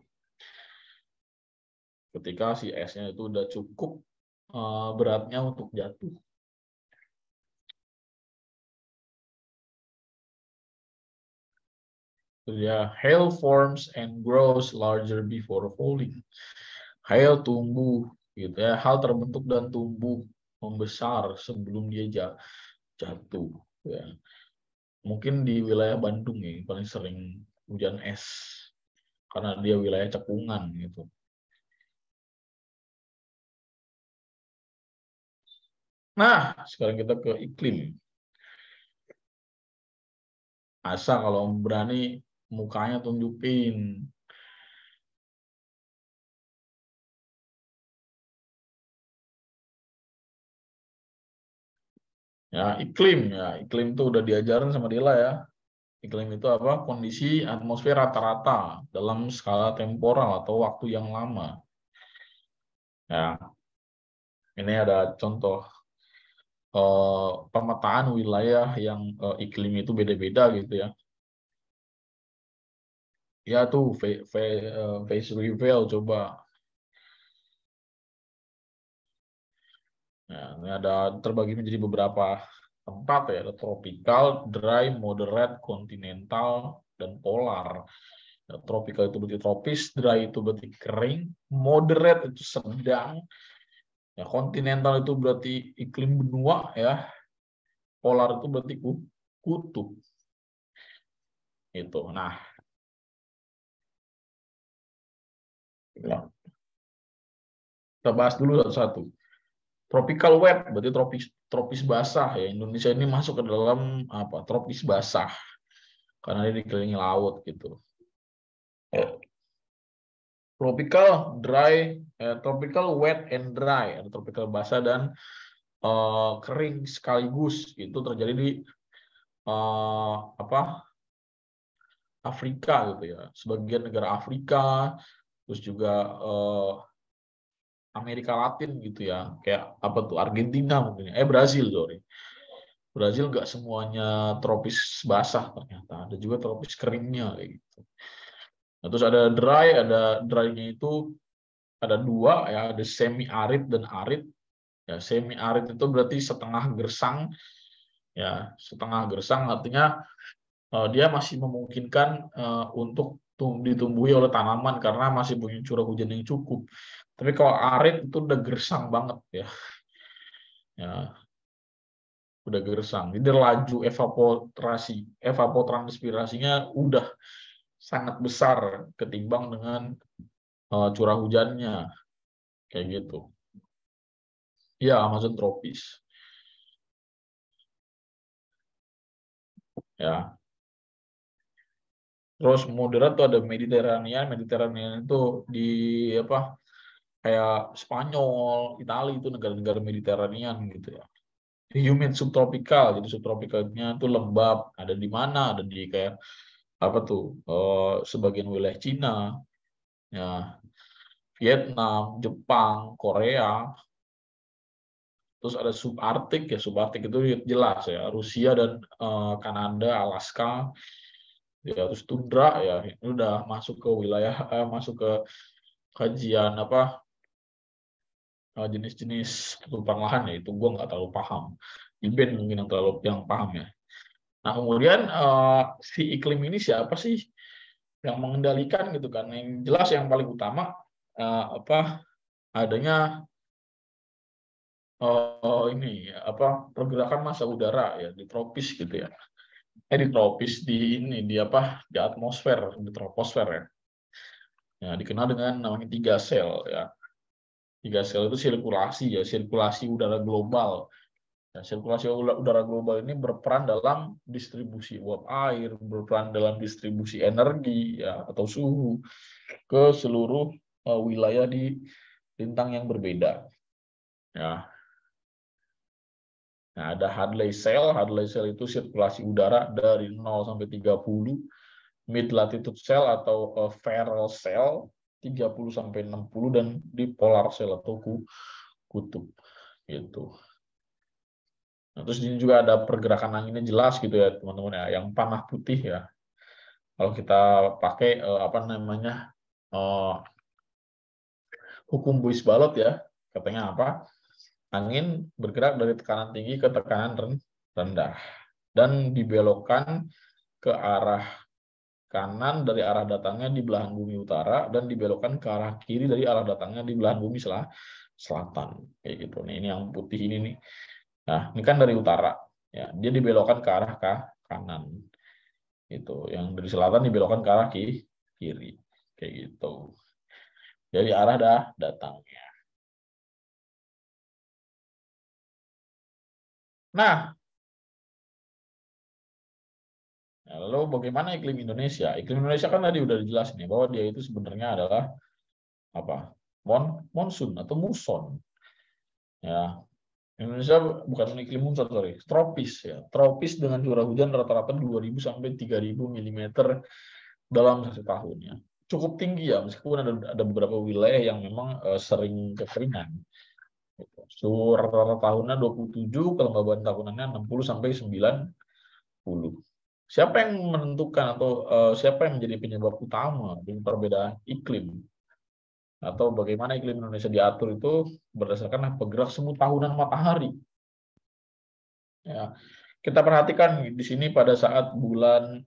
Ketika si esnya itu udah cukup beratnya untuk jatuh. Ya, hail forms and grows larger before falling. Hail tumbuh, gitu ya. Hal terbentuk dan tumbuh membesar sebelum dia jatuh. Ya. Mungkin di wilayah Bandung ya paling sering hujan es karena dia wilayah cekungan gitu. Nah, sekarang kita ke iklim. Asa kalau berani mukanya tunjukin. Ya, iklim itu udah diajarin sama Dila ya. Iklim itu apa? Kondisi atmosfer rata-rata dalam skala temporal atau waktu yang lama. Ya, ini ada contoh pemetaan wilayah yang iklim itu beda-beda gitu ya. Ya tuh face reveal coba. Nah, ini ada terbagi menjadi beberapa tempat ya, ada tropical, dry, moderate, continental, dan polar. Ya, tropical itu berarti tropis, dry itu berarti kering, moderate itu sedang, ya continental itu berarti iklim benua ya, polar itu berarti kutub. Itu. Nah, kita bahas dulu satu-satu. Tropical wet berarti tropis basah ya. Indonesia ini masuk ke dalam apa? Tropis basah karena dia dikelilingi laut gitu. Tropical wet and dry, ada tropical basah dan kering sekaligus. Itu terjadi di apa? Afrika gitu ya. Sebagian negara Afrika, terus juga Amerika Latin gitu ya. Kayak apa tuh? Argentina mungkin. Brazil, sorry. Brazil nggak semuanya tropis basah ternyata. Ada juga tropis keringnya kayak gitu. Nah, terus ada dry-nya itu ada dua ya, ada semi arid dan arid. Ya, semi arid itu berarti setengah gersang. Ya, setengah gersang artinya dia masih memungkinkan untuk ditumbuhi oleh tanaman karena masih punya curah hujan yang cukup. Tapi kalau arid itu udah gersang banget ya. Ya, udah gersang. Jadi laju evapotranspirasinya udah sangat besar ketimbang dengan curah hujannya kayak gitu. Ya, Amazon tropis. Ya. Terus moderat tuh ada Mediterranean itu di apa? Kayak Spanyol, Italia itu negara-negara Mediterranean gitu ya. Humid subtropikal, jadi subtropikalnya itu lembab. Ada di mana? Ada di kayak apa tuh? Sebagian wilayah Cina, ya, Vietnam, Jepang, Korea. Terus ada subarktik ya, subarktik itu jelas ya, Rusia dan Kanada, Alaska. Ya, terus tundra ya, ini udah masuk ke wilayah masuk ke kajian apa jenis-jenis ketutupan lahan ya, itu gue nggak terlalu paham. Iben mungkin yang paham ya. Nah kemudian si iklim ini siapa sih yang mengendalikan gitu kan? Yang jelas yang paling utama apa adanya ini apa pergerakan massa udara ya di tropis gitu ya. Di tropis di ini di apa di atmosfer di troposfer ya. Ya dikenal dengan namanya 3 sel ya. 3 sel itu sirkulasi udara global. Nah, sirkulasi udara global ini berperan dalam distribusi uap air, berperan dalam distribusi energi ya atau suhu ke seluruh wilayah di lintang yang berbeda. Ya. Nah, ada Hadley cell. Hadley cell itu sirkulasi udara dari 0 sampai 30. Mid latitude cell atau Ferrel cell 30 sampai 60 dan di polar cell atau kutub gitu. Nah, terus ini juga ada pergerakan anginnya jelas gitu ya teman-teman ya, yang panah putih ya. Kalau kita pakai apa namanya hukum Buys-Ballot ya, katanya apa? Angin bergerak dari tekanan tinggi ke tekanan rendah dan dibelokkan ke arah kanan dari arah datangnya di belahan bumi utara dan dibelokkan ke arah kiri dari arah datangnya di belahan bumi selatan kayak gitu nih. Ini yang putih ini nih. Nah, ini kan dari utara ya, dia dibelokkan ke arah kanan. Itu yang dari selatan dibelokkan ke arah kiri kayak gitu. Jadi arah datangnya. Nah, lalu bagaimana iklim Indonesia? Iklim Indonesia kan tadi udah jelas nih bahwa dia itu sebenarnya adalah apa? Monsun atau muson. Ya, Indonesia bukan iklim monsun, sorry, tropis ya. Tropis dengan curah hujan rata-rata 2.000 sampai 3.000 mm dalam satu tahunnya. Cukup tinggi ya, meskipun ada beberapa wilayah yang memang sering kekeringan. Suhu rata-rata tahunnya 27, kelembaban tahunannya 60 sampai 90. Siapa yang menentukan atau siapa yang menjadi penyebab utama dari perbedaan iklim? Atau bagaimana iklim Indonesia diatur itu berdasarkan pegerak semu tahunan matahari. Ya, kita perhatikan di sini pada saat bulan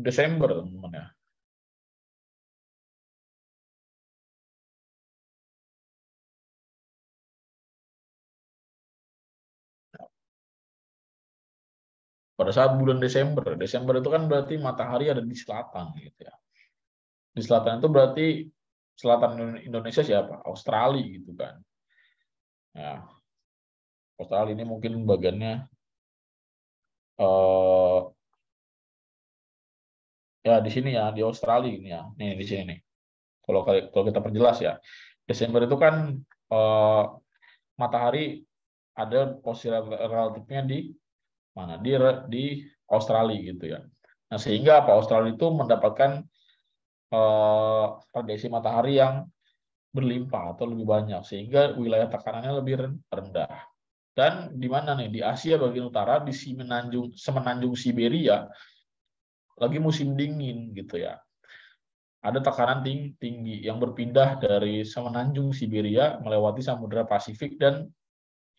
Desember, teman-teman ya. Pada saat bulan Desember itu kan berarti matahari ada di selatan gitu ya. Di selatan itu berarti selatan Indonesia siapa? Australia gitu kan. Ya, Australia ini mungkin bagiannya ya di sini ya, di Australia ini ya. Nih di sini nih. Kalau kita perjelas ya. Desember itu kan matahari ada posisi relatifnya di mana? Di Australia gitu ya. Nah, sehingga apa? Australia itu mendapatkan radiasi matahari yang berlimpah atau lebih banyak sehingga wilayah tekanannya lebih rendah. Dan di mana nih? Di Asia bagian utara di semenanjung Siberia lagi musim dingin gitu ya. Ada tekanan tinggi yang berpindah dari semenanjung Siberia melewati Samudra Pasifik dan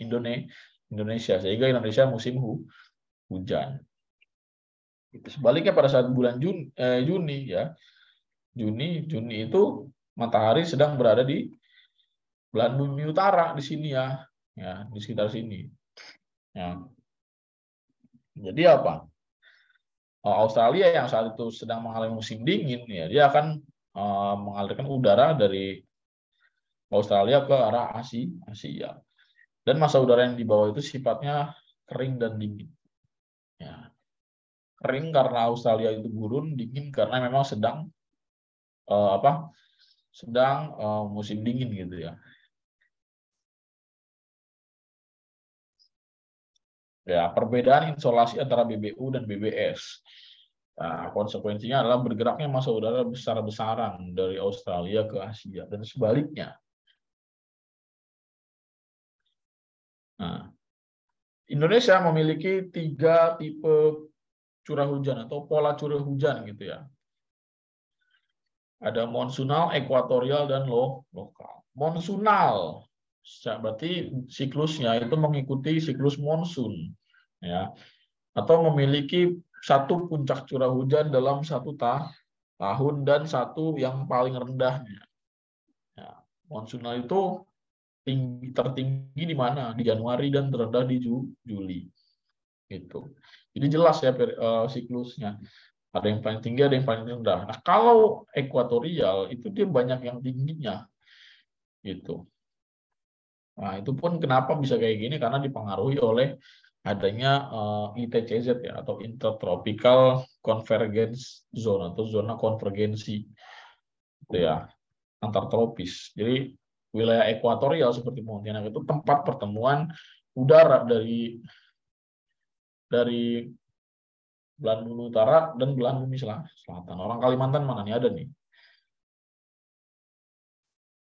Indonesia sehingga Indonesia musim hujan. Sebaliknya pada saat bulan Juni ya, Juni itu matahari sedang berada di belahan bumi utara di sini ya, di sekitar sini. Ya. Jadi apa? Australia yang saat itu sedang mengalami musim dingin, ya dia akan mengalirkan udara dari Australia ke arah Asia. Dan masa udara yang di bawah itu sifatnya kering dan dingin. Ya. Kering karena Australia itu gurun, dingin karena memang sedang musim dingin gitu ya. Ya, perbedaan insolasi antara BBU dan BBS. Nah, konsekuensinya adalah bergeraknya massa udara besar-besaran dari Australia ke Asia dan sebaliknya. Nah, Indonesia memiliki 3 tipe curah hujan atau pola curah hujan gitu ya. Ada monsunal, ekuatorial, dan lokal. Monsunal berarti siklusnya itu mengikuti siklus monsun, ya, atau memiliki satu puncak curah hujan dalam satu tahun dan satu yang paling rendahnya. Ya, monsunal itu tertinggi di mana? Di Januari dan terendah di Juli. Gitu. Jadi jelas ya siklusnya. Ada yang paling tinggi, ada yang paling rendah. Nah, kalau ekuatorial itu dia banyak yang tingginya. Gitu. Nah, itu pun kenapa bisa kayak gini karena dipengaruhi oleh adanya ITCZ ya, atau Intertropical Convergence Zone atau zona konvergensi gitu ya, antar tropis. Jadi wilayah ekuatorial seperti Pontianak itu tempat pertemuan udara dari belahan bumi utara dan belahan bumi selatan. Orang Kalimantan mana nih ada nih.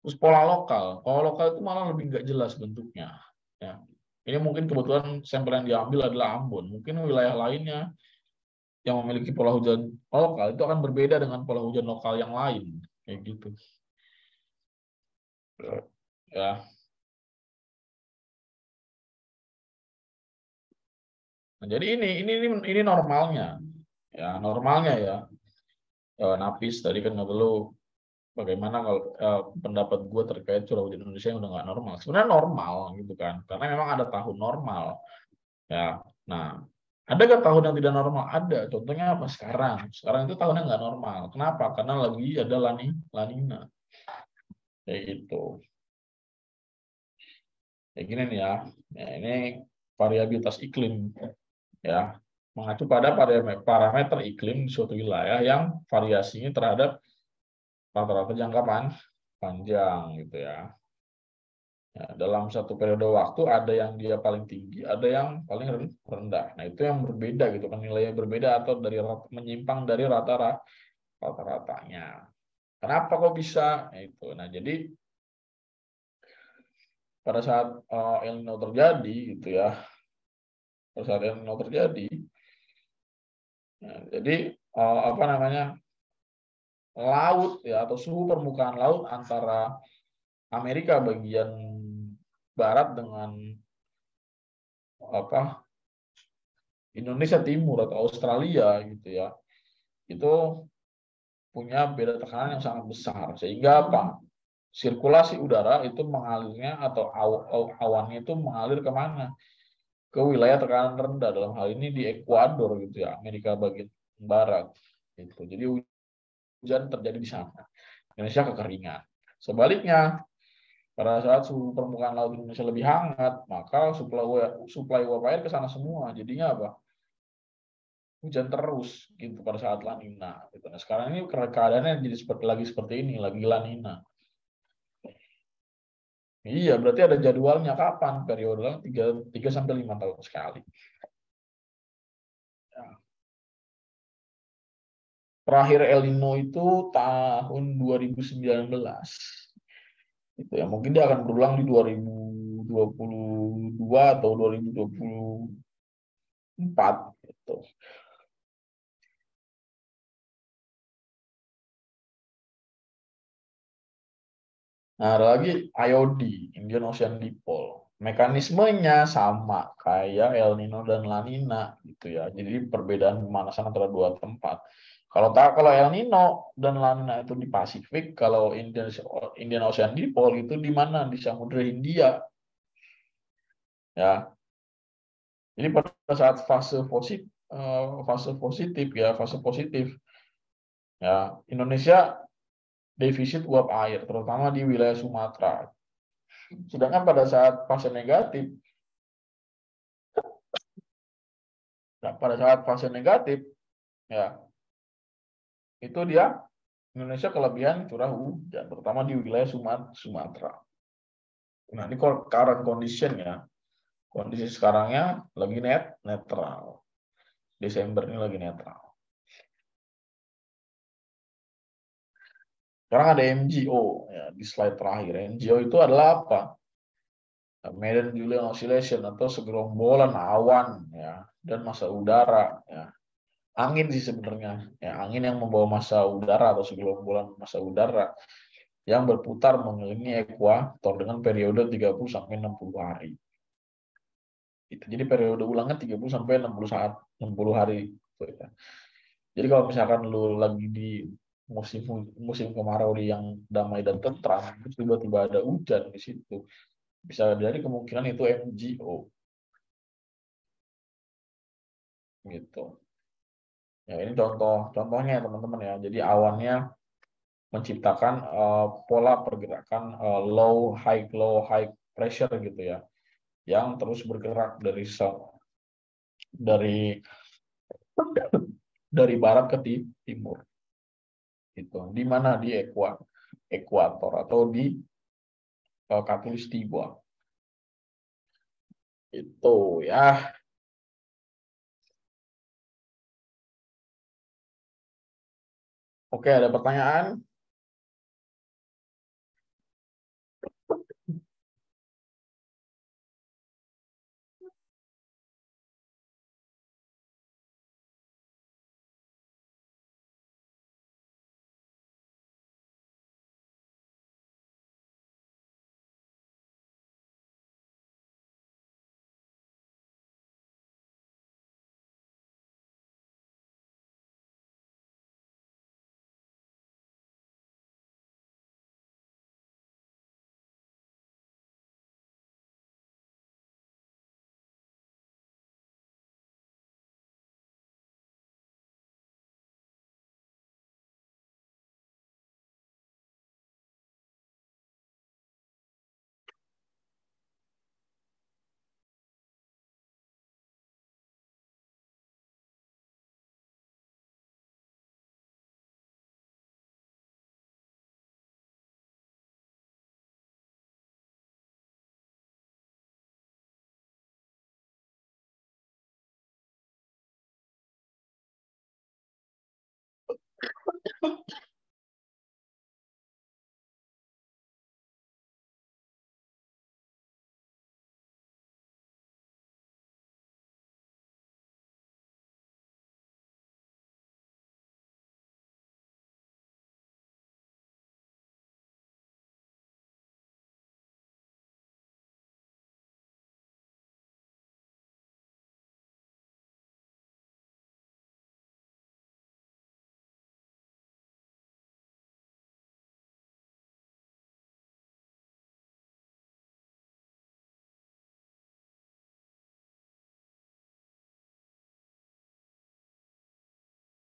Terus pola lokal itu malah lebih nggak jelas bentuknya. Ya. Ini mungkin kebetulan sampel yang diambil adalah Ambon. Mungkin wilayah lainnya yang memiliki pola hujan lokal itu akan berbeda dengan pola hujan lokal yang lain, kayak gitu. Ya. Nah, jadi ini normalnya, ya normalnya ya. Napis tadi kan nggak perlu bagaimana kalau pendapat gue terkait curah hujan Indonesia yang udah nggak normal. Sebenarnya normal gitu kan, karena memang ada tahun normal. Ya, nah adakah tahun yang tidak normal? Ada. Contohnya apa? Sekarang itu tahunnya nggak normal. Kenapa? Karena lagi ada La Nina. Kayak gitu. Kayak gini nih ya. Ya, ini variabilitas iklim ya. Mengacu pada parameter iklim di suatu wilayah yang variasinya terhadap rata-rata jangka panjang gitu ya. Ya, dalam satu periode waktu ada yang dia paling tinggi, ada yang paling rendah. Nah, itu yang berbeda gitu kan, nilainya berbeda atau menyimpang dari rata-ratanya. Kenapa kok bisa? Nah, itu. Nah, jadi pada saat El Nino terjadi gitu ya. Pada saat El Nino terjadi, nah, jadi apa namanya? Laut ya, atau suhu permukaan laut antara Amerika bagian barat dengan apa Indonesia Timur atau Australia gitu ya, itu punya beda tekanan yang sangat besar, sehingga apa, sirkulasi udara itu mengalirnya atau awannya itu mengalir kemana, ke wilayah tekanan rendah, dalam hal ini di Ekuador gitu ya, Amerika bagian barat gitu. Jadi hujan terjadi di sana, Indonesia kekeringan. Sebaliknya, pada saat suhu permukaan laut Indonesia lebih hangat, maka suplai uap air ke sana semua. Jadinya apa? Hujan terus gitu pada saat La Nina. Gitu. Nah, sekarang ini keadaannya jadi seperti ini, lagi La Nina. Iya, berarti ada jadwalnya kapan periode 3 sampai 5 tahun sekali. Ya. Terakhir El Nino itu tahun 2019. Gitu ya. Mungkin dia akan berulang di 2022 atau 2024 gitu. Nah, ada lagi IOD, Indian Ocean Dipole. Mekanismenya sama kayak El Nino dan La Nina gitu ya. Jadi perbedaan pemanasan antara dua tempat. Kalau El Nino dan La Nina itu di Pasifik, kalau Indian Ocean Dipole itu di mana? Di Samudra Hindia. Ya. Jadi pada saat fase positif ya, fase positif ya, Indonesia defisit uap air terutama di wilayah Sumatera. Sedangkan pada saat fase negatif, ya itu dia Indonesia kelebihan curah hujan terutama di wilayah Sumatera. Nah, ini current condition ya. Kondisi sekarangnya lagi netral. Desember ini lagi netral. Sekarang ada MGO ya, di slide terakhir. MGO itu adalah apa? Medan Julian Oscillation atau segerombolan awan ya dan massa udara ya. Angin sih sebenarnya ya, angin yang membawa massa udara atau segerombolan massa udara yang berputar mengelilingi ekuator dengan periode 30 sampai 60 hari. Jadi periode ulangnya 30 sampai 60 hari. Jadi kalau misalkan lu lagi di musim kemarau yang damai dan tentram, tiba-tiba ada hujan di situ, bisa jadi kemungkinan itu MGO. Gitu. Ya, ini contohnya teman-teman ya. Jadi awannya menciptakan pola pergerakan low high pressure gitu ya, yang terus bergerak dari barat ke timur. Itu di mana? Di ekuator atau di khatulistiwa. Itu ya. Oke, ada pertanyaan?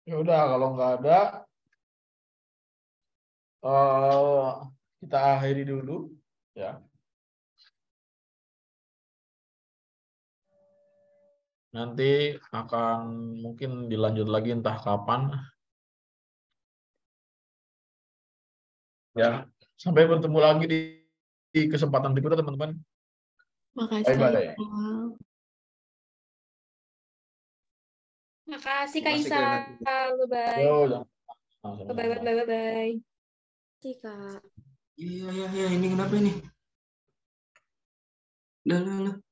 Ya udah, kalau nggak ada, kita akhiri dulu ya. Nanti akan mungkin dilanjut lagi entah kapan. Ya, sampai bertemu lagi di kesempatan berikutnya teman-teman. Makasih Bye Kak bye. Isal. Makasih Kak Makasih, Isal. Bye-bye. Yo, jangan. Bye-bye. Makasih Kak. Iya, ini kenapa ini? Lah.